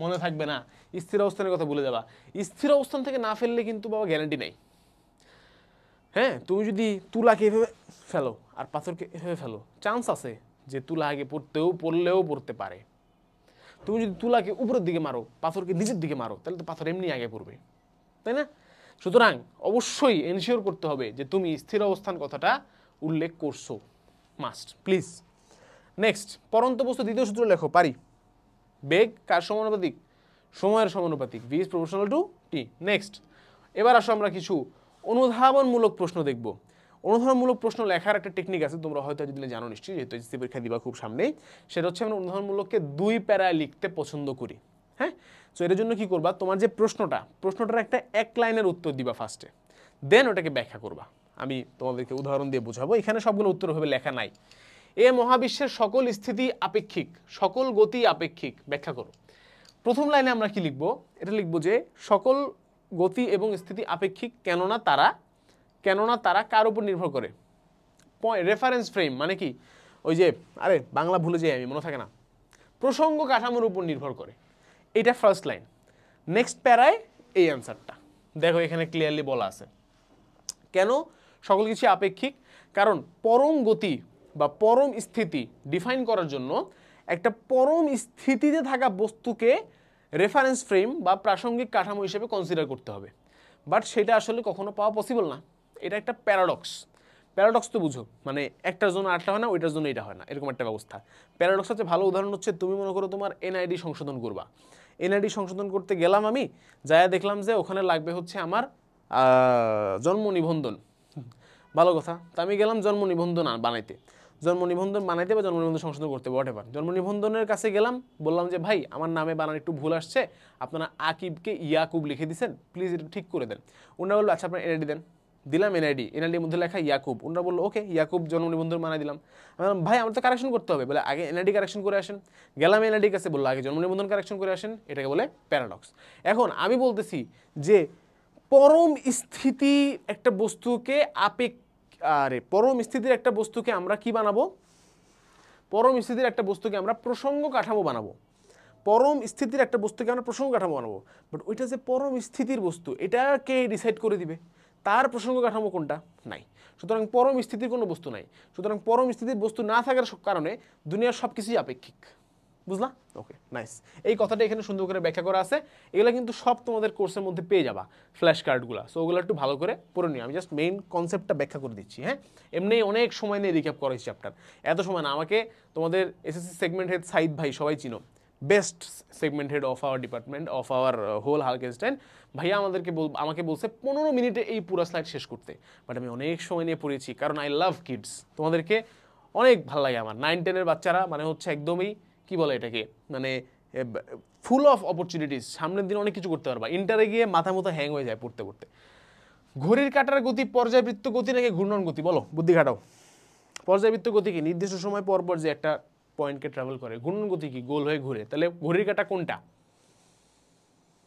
মনে থাকবে না। স্থির অবস্থানের কথা ভুলে যাবা। স্থির অবস্থান থেকে না ফেললে কিন্তু বাবা গ্যারান্টি নাই। হ্যাঁ, তুমি যদি তুলাকে এভাবে ফেলো আর পাথরকে এভাবে ফেলো, চান্স আছে যে তুলা আগে পড়লেও পড়তে পারে। তুমি যদি তুলাকে উপরের দিকে মারো, পাথরকে নিচের দিকে মারো, তাহলে তো পাথর এমনি আগে পড়বে, তাই না? সুতরাং অবশ্যই এনশিওর করতে হবে যে তুমি স্থির অবস্থান কথাটা উল্লেখ করছো, মাস্ট, প্লিজ। নেক্সট, পরন্ত বস্তু দ্বিতীয় সূত্র লেখো। পারি। বেগ কার সমানুপাতিক? সময়ের সমানুপাতিক। v is proportional to t। Next, এবার আসো আমরা কিছু অনুধাবনমূলক প্রশ্ন দেখব। অনুধাবনমূলক প্রশ্ন লেখার একটা টেকনিক আছে, তোমরা হয়তো যদি জানো নিশ্চয়ই, যেহেতু এসএসসি পরীক্ষা দিবা খুব সামনে। সেটা হচ্ছে আমরা অনুধাবনমূলককে 2 প্যারায় লিখতে পছন্দ করি। হ্যাঁ, সো এর জন্য কি করবা, তোমার যে প্রশ্নটার একটা এক লাইনের উত্তর দিবা ফার্স্টে, দেন ওটাকে ব্যাখ্যা করবা। আমি তোমাদেরকে উদাহরণ দিয়ে বোঝাবো, এখানে সবগুলো উত্তর ভাবে লেখা নাই। এ মহাবিশ্বের সকল স্থিতি আপেক্ষিক, সকল গতি আপেক্ষিক, ব্যাখ্যা করো। প্রথম লাইনে আমরা কি লিখবো? এটা লিখবো যে সকল গতি এবং স্থিতি আপেক্ষিক, কেননা তারা কার উপর নির্ভর করে? রেফারেন্স ফ্রেম মানে কি? ওই যে, আরে বাংলা ভুলে যাই আমি, মনে থাকে না, প্রসঙ্গ কাঠামোর উপর নির্ভর করে। এটা ফার্স্ট লাইন। নেক্সট প্যারায় এই অ্যান্সারটা দেখো, এখানে ক্লিয়ারলি বলা আছে কেন সকল কিছু আপেক্ষিক। কারণ পরম গতি বা পরম স্থিতি ডিফাইন করার জন্য একটা পরম স্থিতিতে থাকা বস্তুকে রেফারেন্স ফ্রেম বা প্রাসঙ্গিক কাঠামো হিসেবে কনসিডার করতে হবে, বাট সেটা আসলে কখনো পাওয়া পসিবল না। এটা একটা প্যারাডক্স। প্যারাডক্স তো বুঝো, মানে একটার জন্য আটটা হয় না, ওইটার জন্য এটা হয় না, এরকম একটা ব্যবস্থা। প্যারাডক্স হচ্ছে ভালো উদাহরণ হচ্ছে তুমি মনে করো তোমার এনআইডি সংশোধন করবা, এনআইডি সংশোধন করতে গেলাম আমি, যায়া দেখলাম যে ওখানে লাগবে হচ্ছে আমার জন্ম নিবন্ধন। ভালো কথা, তা আমি গেলাম জন্ম নিবন্ধন বানাইতে, জন্ম নিবন্ধন বানাইতে বা জন্ম নিবন্ধন সংশোধন করতে, হোয়াট এভার। জন্ম নিবন্ধনের কাছে গেলাম, বললাম যে ভাই আমার নামে বানান একটু ভুল আসছে, আপনারা আকিবকে ইয়াকুব লিখে দিয়েছেন, প্লিজ এটা ঠিক করে দেন। ওনারা বললো আচ্ছা আপনার এনআইডি দেন, দিলাম এনআইডি, এনআইডির মধ্যে লেখা ইয়াকুব। ওনারা বললো ওকে ইয়াকুব জন্ম নিবন্ধন বানাই দিলাম। ভাই আমার তো কারেকশন করতে হবে, বলে আগে এনআইডি কারেকশন করে আসেন। গেলাম এনআইডির কাছে, বললো আগে জন্ম নিবন্ধন কারেকশন করে আসেন, এটাকে বলে প্যারাডক্স। এখন আমি বলতেছি যে পরম স্থিতি একটা বস্তুকে পরম স্থিতির একটা বস্তুকে আমরা কি বানাবো? পরম স্থিতির একটা বস্তুকে আমরা প্রসঙ্গ কাঠামো বানাবো। পরম স্থিতির একটা বস্তুকে আমরা প্রসঙ্গ কাঠামো বানাবো, বাট ওইটা যে পরম স্থিতির বস্তু এটাকে ডিসাইড করে দিবে তার প্রসঙ্গ কাঠামো কোনটা? নাই। সুতরাং পরম স্থিতির কোনো বস্তু নাই। সুতরাং পরম স্থিতির বস্তু না থাকার কারণে দুনিয়ার সব কিছুই আপেক্ষিক। বুঝলা? ওকে, নাইস। এই কথাটা এখানে সুন্দর করে ব্যাখ্যা করা আছে। এগুলো কিন্তু সব তোমাদের কোর্সের মধ্যে পেয়ে যাবা, ফ্ল্যাশ কার্ডগুলো। সো ওগুলো একটু ভালো করে পড়ে নিও। আমি জাস্ট মেইন কনসেপ্টটা ব্যাখ্যা করে দিচ্ছি। হ্যাঁ, এমনি অনেক সময় নিয়ে রিক্যাপ করা হয়েছে চ্যাপ্টার, এত সময় না। আমাকে তোমাদের এসএসসি সেগমেন্ট হেড সাইদ ভাই, সবাই চিনো, best segment head of our department, of our whole হালকেনস্টাইন ভাইয়া আমাকে বলছে 15 মিনিটে এই পুরো স্লাইড শেষ করতে, বাট আমি অনেক সময় নিয়ে পড়েছি, কারণ আই লাভ কিডস। তোমাদেরকে অনেক ভালো লাগে আমার। 9-10-এর বাচ্চারা মানে হচ্ছে একদমই কি বলে এটাকে, মানে ফুল অফ অপরচুনিটিস, সামনের দিন অনেক কিছু করতে পারবা। ইন্টারে গিয়ে মাথা মতো হ্যাং হয়ে যায় পড়তে পড়তে। ঘড়ির কাঁটার গতি পর্যায়বৃত্ত গতি নাকি ঘূর্ণন গতি? বলো, বুদ্ধি খাটাও। পর্যায়বৃত্ত গতি কি নির্দিষ্ট সময় পর পর যে একটা পয়েন্টকে ট্রাভেল করে। ঘূর্ণন গতি কি গোল হয়ে ঘুরে। তাহলে ঘড়ির কাঁটা কোনটা?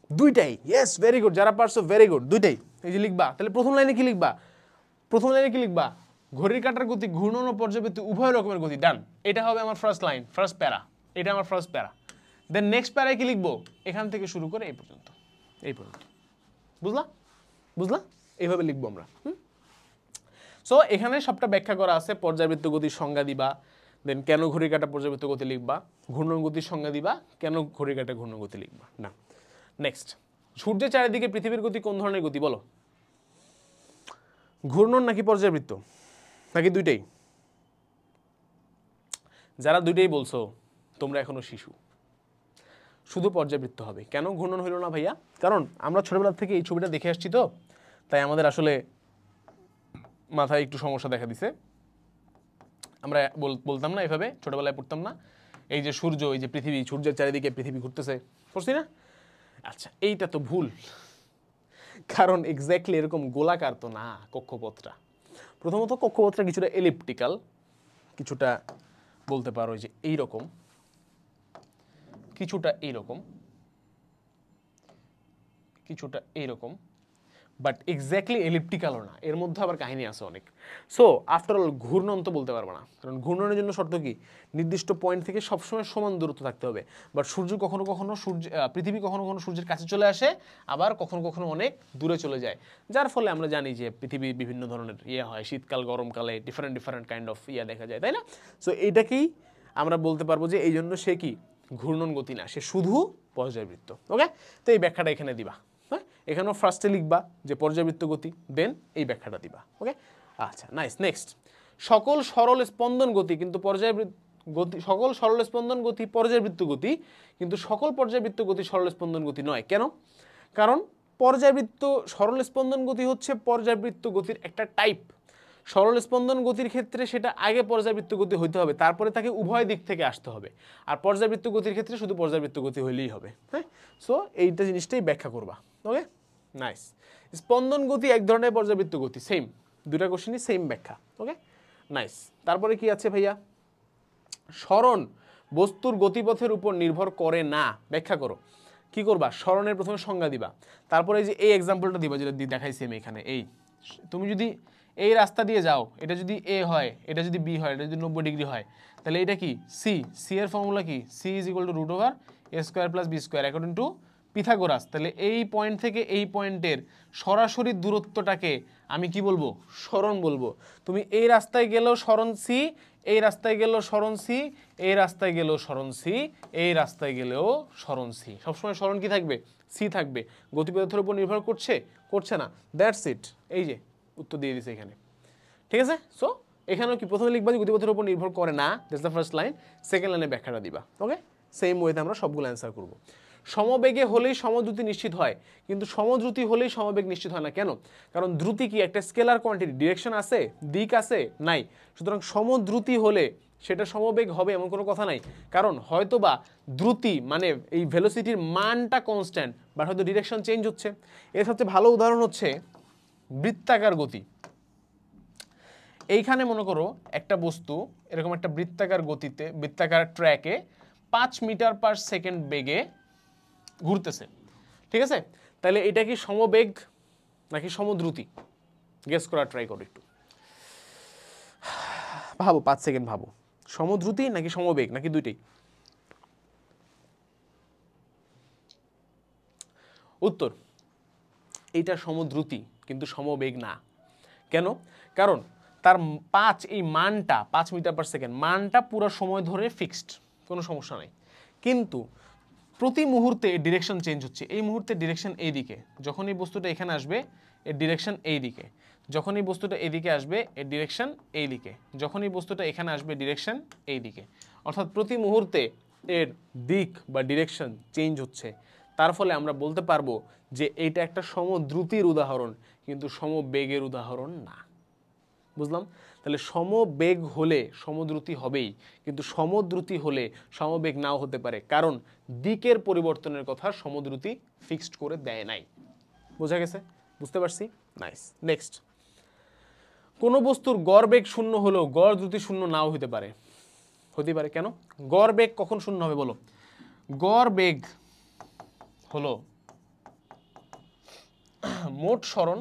দুইটাই। ইয়েস, ভেরি গুড, যারা পারছো ভেরি গুড, দুইটাই। এই যে লিখবা, তাহলে প্রথম লাইনে কি লিখবা? প্রথম লাইনে কি লিখবা? ঘড়ির কাঁটার গতি ঘূর্ণন ও পর্যায়বৃত্ত উভয় রকমের গতি। ডান, এটা হবে আমার ফার্স্ট লাইন, ফার্স্ট প্যারা, এটা আমার ফার্স্ট প্যারা। দেন নেক্সট প্যারায় কি লিখবো? এখান থেকে শুরু করে এই পর্যন্ত, এই পর্যন্ত। বুঝলা? বুঝলা? এইভাবে লিখবো আমরা। সো এখানে সবটা ব্যাখ্যা করা আছে। পর্যায়বৃত্ত গতির সংজ্ঞা দিবা, দেন কেন ঘড়ির কাঁটা পর্যায়বৃত্ত গতি লিখবা, ঘূর্ণন গতির সংজ্ঞা দিবা, কেন ঘড়ির কাঁটা ঘূর্ণন গতি লিখবা। না, নেক্সট, সূর্যের চারিদিকে পৃথিবীর গতি কোন ধরনের গতি? বলো, ঘূর্ণন নাকি পর্যায়বৃত্ত নাকি দুইটাই? যারা দুইটাই বলছো তোমরা এখনো শিশু, শুধু পর্যায়বৃত্ত হবে। কেন ঘূর্ণন হইল না ভাইয়া? কারণ আমরা ছোটবেলা থেকে এই ছবিটা দেখে আসছি, তো তাই আমাদের আসলে মাথায় একটু সমস্যা দেখা দিছে। আমরা বলতাম না এভাবে, ছোটবেলায় পড়তাম না, এই যে সূর্য, এই যে পৃথিবী, সূর্যের চারিদিকে পৃথিবী ঘুরতেছে, পড়ছি না? আচ্ছা, এইটা তো ভুল, কারণ এক্স্যাক্টলি এরকম গোলাকার তো না কক্ষপথটা। প্রথমত কক্ষপথটা কিছুটা এলিপ্টিক্যাল, কিছুটা বলতে পারো যে এইরকম, কিছুটা এইরকম, কিছুটা এইরকম, বাট এক্স্যাক্টলি এলিপ্টিক্যালও না, এর মধ্যে আবার কাহিনী আছে অনেক। সো আফটার অল ঘূর্ণন তো বলতে পারবো না, কারণ ঘূর্ণনের জন্য শর্ত কি? নির্দিষ্ট পয়েন্ট থেকে সবসময় সমান দূরত্ব থাকতে হবে। বাট সূর্য কখনো কখনো পৃথিবী কখনো কখনো সূর্যের কাছে চলে আসে, আবার কখনো কখনো অনেক দূরে চলে যায়, যার ফলে আমরা জানি যে পৃথিবী বিভিন্ন ধরনের হয়, শীতকাল গরমকালে ডিফারেন্ট ডিফারেন্ট কাইন্ড অফ দেখা যায়, তাই না? সো এইটাকেই আমরা বলতে পারবো যে এই জন্য সে কি ঘূর্ণন গতি না, সে শুধু পর্যায়বৃত্ত। ওকে, তো এই ব্যাখ্যাটা এখানে দিবা। হ্যাঁ, এখানেও ফার্স্টে লিখবা যে পর্যায়বৃত্ত গতি, দেন এই ব্যাখ্যাটা দিবা। ওকে, আচ্ছা, নাইস। নেক্সট, সকল সরল স্পন্দন গতি কিন্তু সকল সরল স্পন্দন গতি পর্যায়বৃত্ত গতি, কিন্তু সকল পর্যায়বৃত্ত গতি সরল স্পন্দন গতি নয়। কেন? কারণ পর্যায়বৃত্ত সরল স্পন্দন গতি হচ্ছে পর্যায়বৃত্ত গতির একটা টাইপ। সরল স্পন্দন গতির ক্ষেত্রে সেটা আগে পর্যায়বৃত্ত গতি হইতে হবে, তারপরে তাকে উভয় দিক থেকে আসতে হবে। আর পর্যায়বৃত্ত গতির ক্ষেত্রে শুধু পর্যায়বৃত্ত গতি হইলেই হবে। হ্যাঁ, সো এইটা জিনিসটাই ব্যাখ্যা করবা। ওকে, নাইস। স্পন্দন গতি এক ধরনের পর্যায়বৃত্ত গতি, সেম, দুটা কোশ্চেনই সেম ব্যাখ্যা। ওকে, নাইস। তারপরে কি আছে ভাইয়া? সরণ বস্তুর গতিপথের উপর নির্ভর করে না, ব্যাখ্যা করো। কি করবা? সরণের প্রথমে সংজ্ঞা দিবা, তারপরে যে এই এক্সাম্পলটা দিবা যেটা দেখাইছি আমি এখানে। এই তুমি যদি এই রাস্তা দিয়ে যাও, এটা যদি এ হয়, এটা যদি বি হয়, এটা যদি 90 ডিগ্রি হয়, তাহলে এটা কি সি। সি এর ফর্মুলা কি? C is equal to √a² + b² according to Pythagoras, তাহলে এই পয়েন্ট থেকে এই পয়েন্টের সরাসরি দূরত্বটাকে আমি কি বলবো? সরণ বলবো। তুমি এই রাস্তায় গেলেও সরণ সি, এই রাস্তায় গেলেও সরণ সি, এই রাস্তায় গেলেও সরণ সি, এই রাস্তায় গেলেও সরণ সি। সবসময় সরণ কি থাকবে? সি থাকবে। গতিপথের উপর নির্ভর করছে? করছে না। That's it. এই যে উত্তর দিয়ে দিছে এখানে, ঠিক আছে? সো এখানেও কি প্রথমে লিখবা যে গতিপথের উপর নির্ভর করে না, that's the first line. Second লাইনে ব্যাখ্যাটা দিবা। ওকে, সেম ওয়েতে আমরা সবগুলো অ্যান্সার করব। সমবেগে হলেই সমদ্রুতি নিশ্চিত হয়, কিন্তু সমদ্রুতি হলেই সমবেগ নিশ্চিত হয় না। কেন? কারণ দ্রুতি কি একটা স্কেলার কোয়ান্টিটি, ডিরেকশন আছে, দিক আছে, নাই। সুতরাং সমদ্রুতি হলে সেটা সমবেগ হবে এমন কোনো কথা নাই। কারণ হয়তোবা দ্রুতি মানে এই ভেলোসিটির মানটা কনস্ট্যান্ট, বাট হয়তো ডিরেকশন চেঞ্জ হচ্ছে। এর সবচেয়ে ভালো উদাহরণ হচ্ছে বৃত্তাকার গতি। এইখানে মনে করো একটা বস্তু এরকম একটা বৃত্তাকার গতিতে, বৃত্তাকার ট্র্যাকে 5 মিটার পার সেকেন্ড বেগে ঘুরতেছে, ঠিক আছে? তাহলে এটা কি সমবেগ নাকি সমদ্রুতি? গেস করার ট্রাই করো একটু, ভাবো 5 সেকেন্ড ভাবো। সমদ্রুতি নাকি সমবেগ নাকি দুইটাই? উত্তর, এইটা সমদ্রুতি কিন্তু সমবেগ না। কেন? কারণ তার 5 এই মানটা 5 মিটার পার সেকেন্ড মানটা পুরো সময় ধরে ফিক্সড, কোনো সমস্যা নাই। কিন্তু প্রতি মুহূর্তে এর ডিরেকশন চেঞ্জ হচ্ছে। এই মুহূর্তে ডিরেকশন এই দিকে, যখন এই বস্তুটা এখানে আসবে এর ডিরেকশন এই দিকে, যখন এই বস্তুটা এদিকে আসবে এর ডিরেকশন এই দিকে, যখন এই বস্তুটা এখানে আসবে ডিরেকশন এই দিকে। অর্থাৎ প্রতি মুহূর্তে এর দিক বা ডিরেকশন চেঞ্জ হচ্ছে। তার ফলে আমরা বলতে পারবো যে এইটা একটা সমদ্রুতির উদাহরণ, কিন্তু সমবেগের উদাহরণ না। বুঝলাম? তাহলে সমবেগ হলে সমদ্রুতি হবেই, কিন্তু সমদ্রুতি হলে সমবেগ নাও হতে পারে, কারণ দিকের পরিবর্তনের কথা সমদ্রুতি ফিক্সড করে দেয় নাই। বোঝা গেছে? বুঝতে পারছি? নাইস। নেক্সট, কোনো বস্তুর গড় বেগ শূন্য হলেও গড় দ্রুতি শূন্য নাও হতে পারে। হতে পারে কেন? গড় বেগ কখন শূন্য হবে বলো? গড় বেগ হলো মোট সরণ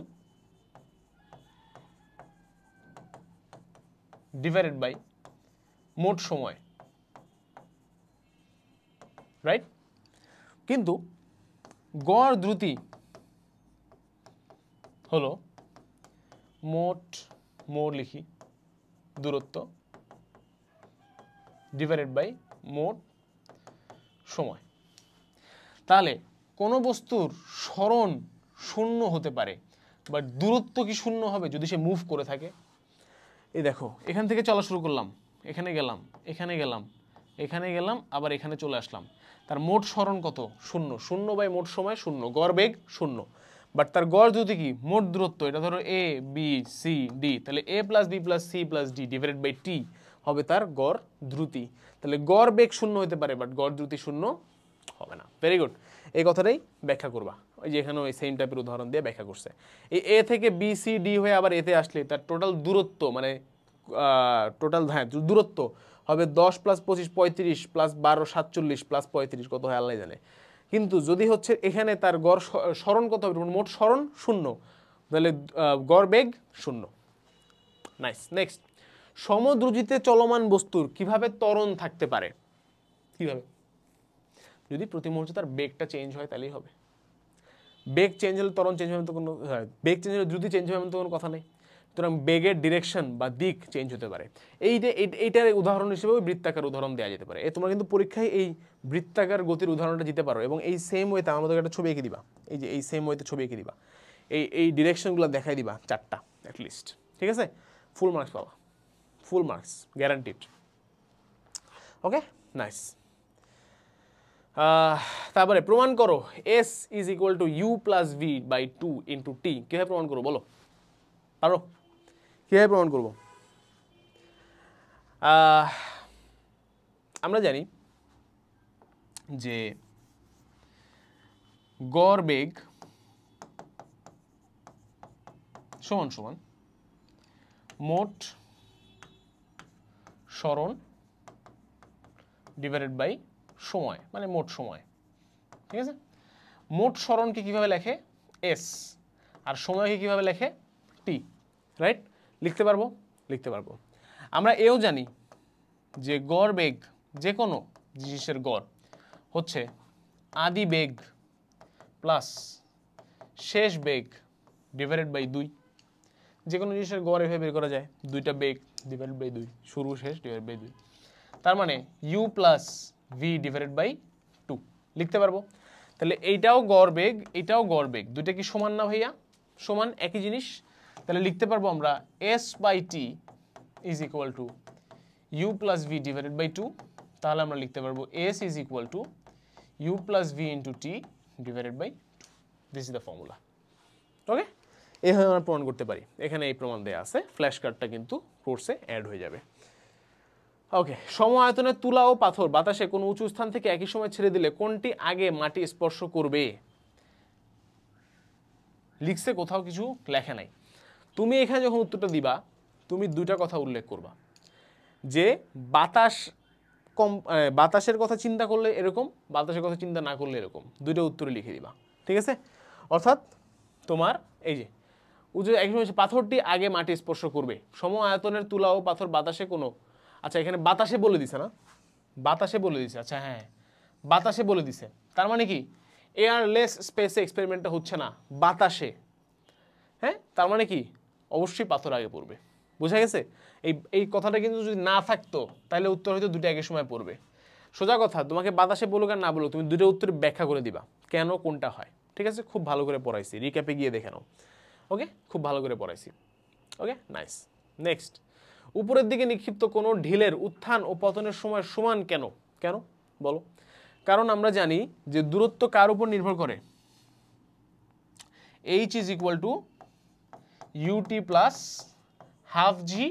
ডিভাইডেড বাই মোট সময়, রাইট? কিন্তু গড় দ্রুতি হলো মোট লিখি দূরত্ব ডিভাইডেড বাই মোট সময়। তাহলে কোনো বস্তুর সরণ শূন্য হতে পারে, বাট দূরত্ব কি শূন্য হবে যদি সে মুভ করে থাকে? এই দেখো, এখান থেকে চলা শুরু করলাম, এখানে গেলাম, এখানে গেলাম, এখানে গেলাম, আবার এখানে চলে আসলাম। তার মোট সরণ কত? শূন্য। শূন্য বাই মোট সময় শূন্য, গড় বেগ শূন্য। বাট তার গড় দ্রুতি কি? মোট দূরত্ব, এটা ধরো এ বি সি ডি, তাহলে A plus B plus C plus D divided by T হবে তার গড় দ্রুতি। তাহলে গড় বেগ শূন্য হতে পারে, বাট গড় দ্রুতি শূন্য হবে না। ভেরি গুড, এই কথাটাই ব্যাখ্যা করবা। ওই যে এখানে ওই সেম টাইপের উদাহরণ দিয়ে ব্যাখ্যা করছে। এই এ থেকে বি সি ডি হয়ে আবার এতে আসলে তার টোটাল দূরত্ব মানে টোটাল হ্যাঁ দূরত্ব হবে 10 প্লাস 25 35 প্লাস 12 47 প্লাস 35 কত হয় আল্লাহ জানে। কিন্তু যদি হচ্ছে এখানে তার গড় সরণ কত হবে? মোট সরণ শূন্য, তাহলে গড় বেগ শূন্য। নাইস। নেক্সট, সমদ্রুতিতে চলমান বস্তুর কিভাবে ত্বরণ থাকতে পারে? কিভাবে? যদি প্রতি মুহূর্তে তার বেগটা চেঞ্জ হয় তাহলেই হবে। বেগ চেঞ্জ হলে ত্বরণ চেঞ্জ হবে তো কোনো, বেগ চেঞ্জ হলে দ্রুতি চেঞ্জ হবে এমন তো কোনো কথা নেই। সুতরাং বেগের ডিরেকশন বা দিক চেঞ্জ হতে পারে। এইটার উদাহরণ হিসেবে বৃত্তাকার উদাহরণ দেওয়া যেতে পারে। তোমরা কিন্তু পরীক্ষায় এই বৃত্তাকার গতির উদাহরণটা দিতে পারো, এবং এই সেম ওয়েতে আমাদের একটা ছবি এঁকে দিবা। এই যে এই সেম ওয়েতে ছবি এঁকে দিবা, এই ডিরেকশনগুলো দেখাই দিবা 4টা অ্যাটলিস্ট, ঠিক আছে? ফুল মার্কস পাবা, full marks guaranteed. Okay, nice. তারপরে প্রমাণ করো S is equal to U plus V by 2 into T. কীভাবে প্রমাণ করবো বলো? পারো? কীভাবে প্রমাণ করবো? আমরা জানি যে গড় বেগ সমান সমান মোট সরণ ডিভাইডেড বাই সময়, মানে মোট সময়, ঠিক আছে? মোট সরণকে কিভাবে লেখে? এস, আর সময়কে কিভাবে লেখে? টি, রাইট? লিখতে পারবো? লিখতে পারবো। আমরা এও জানি যে গড় বেগ যে কোনো জিনিসের গড় হচ্ছে আদি বেগ প্লাস শেষ বেগ ডিভাইডেড বাই 2। যে কোনো জিনিসের গড় এভাবে বের করা যায়, দুইটা বেগ ডিভাইডেড বাই 2, শুরু শেষ ডিভাইডেড বাই 2। তার মানে u plus V divided by 2 লিখতে পারবো। তাহলে এইটাও গড় বেগ, এটাও গড় বেগ, দুইটা কি সমান না ভাইয়া? সমান, একই জিনিস। তাহলে লিখতে পারবো আমরা s by T is equal to u plus V divided by 2। তাহলে আমরা লিখতে পারবো s is equal to u plus V into T divided by 2। This is the formula. Okay, এইভাবে আমরা প্রমাণ করতে পারি। এখানে এই প্রমাণ দেওয়া আছে, ফ্ল্যাশ কার্ডটা কিন্তু কোর্সে অ্যাড হয়ে যাবে। ওকে, সম আয়তনের তুলা ও পাথর বাতাসে কোনো উঁচু স্থান থেকে একই সময় ছেড়ে দিলে কোনটি আগে মাটি স্পর্শ করবে? লিখছে, কোথাও কিছু লেখা নাই। তুমি এখানে যখন উত্তরটা দিবা, তুমি দুইটা কথা উল্লেখ করবা, যে বাতাসের কথা চিন্তা করলে এরকম, বাতাসের কথা চিন্তা না করলে এরকম, দুইটা উত্তরে লিখে দিবা। ঠিক আছে? অর্থাৎ তোমার এই যে একই সময় পাথরটি আগে মাটি স্পর্শ করবে, সম আয়তনের তুলা ও পাথর বাতাসে কোনো, আচ্ছা এখানে বাতাসে বলে দিছে না, বাতাসে বলে দিছে, আচ্ছা হ্যাঁ বাতাসে বলে দিছে, তার মানে কি এয়ারলেস স্পেসে এক্সপেরিমেন্টটা হচ্ছে না, বাতাসে। হ্যাঁ, তার মানে কি অবশ্যই পাথর আগে পড়বে। বোঝা গেছে? এই কথাটা কিন্তু যদি না থাকতো তাহলে উত্তর হয়তো দুটো একই সময় পড়বে। সোজা কথা, তোমাকে বাতাসে বলুক আর না বলুক, তুমি দুটো উত্তরে ব্যাখ্যা করে দিবা কেন কোনটা হয়। ঠিক আছে? খুব ভালো করে পড়াইছি, রিক্যাপে গিয়ে দেখে নাও। ওকে, খুব ভালো করে পড়াইছি। ওকে, নাইস। নেক্সট, উপরের দিকে নিক্ষিপ্ত কোনো ঢিলের উত্থান ও পতনের সময় সমান কেন? কেন বলো? কারণ আমরা জানি যে দূরত্ব কার উপর নির্ভর করে? h is equal two ut plus half G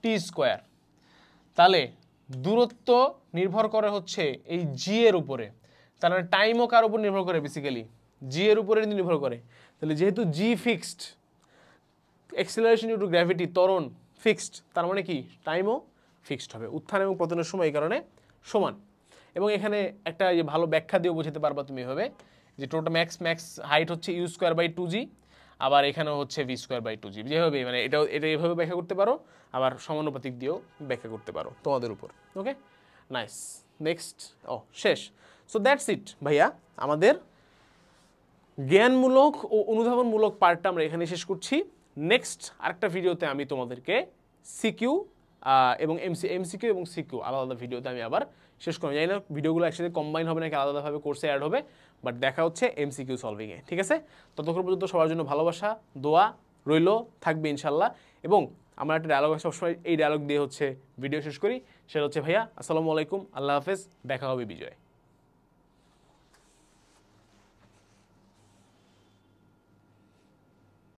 T square. তাহলে দূরত্ব নির্ভর করে হচ্ছে এই জি এর উপরে, তার মানে টাইমও কার উপর নির্ভর করে? বেসিক্যালি জি এর উপরে নির্ভর করে। তাহলে যেহেতু G fixed, acceleration due to gravity ত্বরণ ফিক্সড, তার মানে কি টাইমও ফিক্সড হবে। উত্থান এবং পতনের সময় এই কারণে সমান। এবং এখানে একটা যে ভালো ব্যাখ্যা দিয়েও বোঝাতে পারবা তুমি এভাবে, যে টোটাল ম্যাক্স হাইট হচ্ছে ইউ স্কোয়ার বাই 2g, আবার এখানেও হচ্ছে ভি স্কোয়ার বাই 2g। যেভাবে মানে এটা এভাবে ব্যাখ্যা করতে পারো, আবার সমানুপাতিক দিয়েও ব্যাখ্যা করতে পারো, তোমাদের উপর। ওকে, নাইস। নেক্সট, শেষ। সো দ্যাটস ইট ভাইয়া, আমাদের জ্ঞানমূলক ও অনুধাবনমূলক পার্টটা আমরা এখানে শেষ করছি। নেক্সট আরেকটা ভিডিওতে আমি তোমাদেরকে সিকিউ এবং এমসিকিউ এবং সিকিউ আলাদা আলাদা ভিডিওতে আমি আবার শেষ করবো। জানি না ভিডিওগুলো একসাথে কম্বাইন হবে নাকি আলাদাভাবে কোর্সে অ্যাড হবে, বাট দেখা হচ্ছে এমসিকিউ সলভিংয়ে। ঠিক আছে? ততক্ষণ পর্যন্ত সবার জন্য ভালোবাসা দোয়া রইল থাকবে ইনশাল্লাহ। এবং আমার একটা ডায়লগ সবসময় এই ডায়লগ দিয়ে হচ্ছে ভিডিও শেষ করি, সেটা হচ্ছে ভাইয়া আসসালামু আলাইকুম, আল্লাহ হাফেজ, দেখা হবে বিজয়।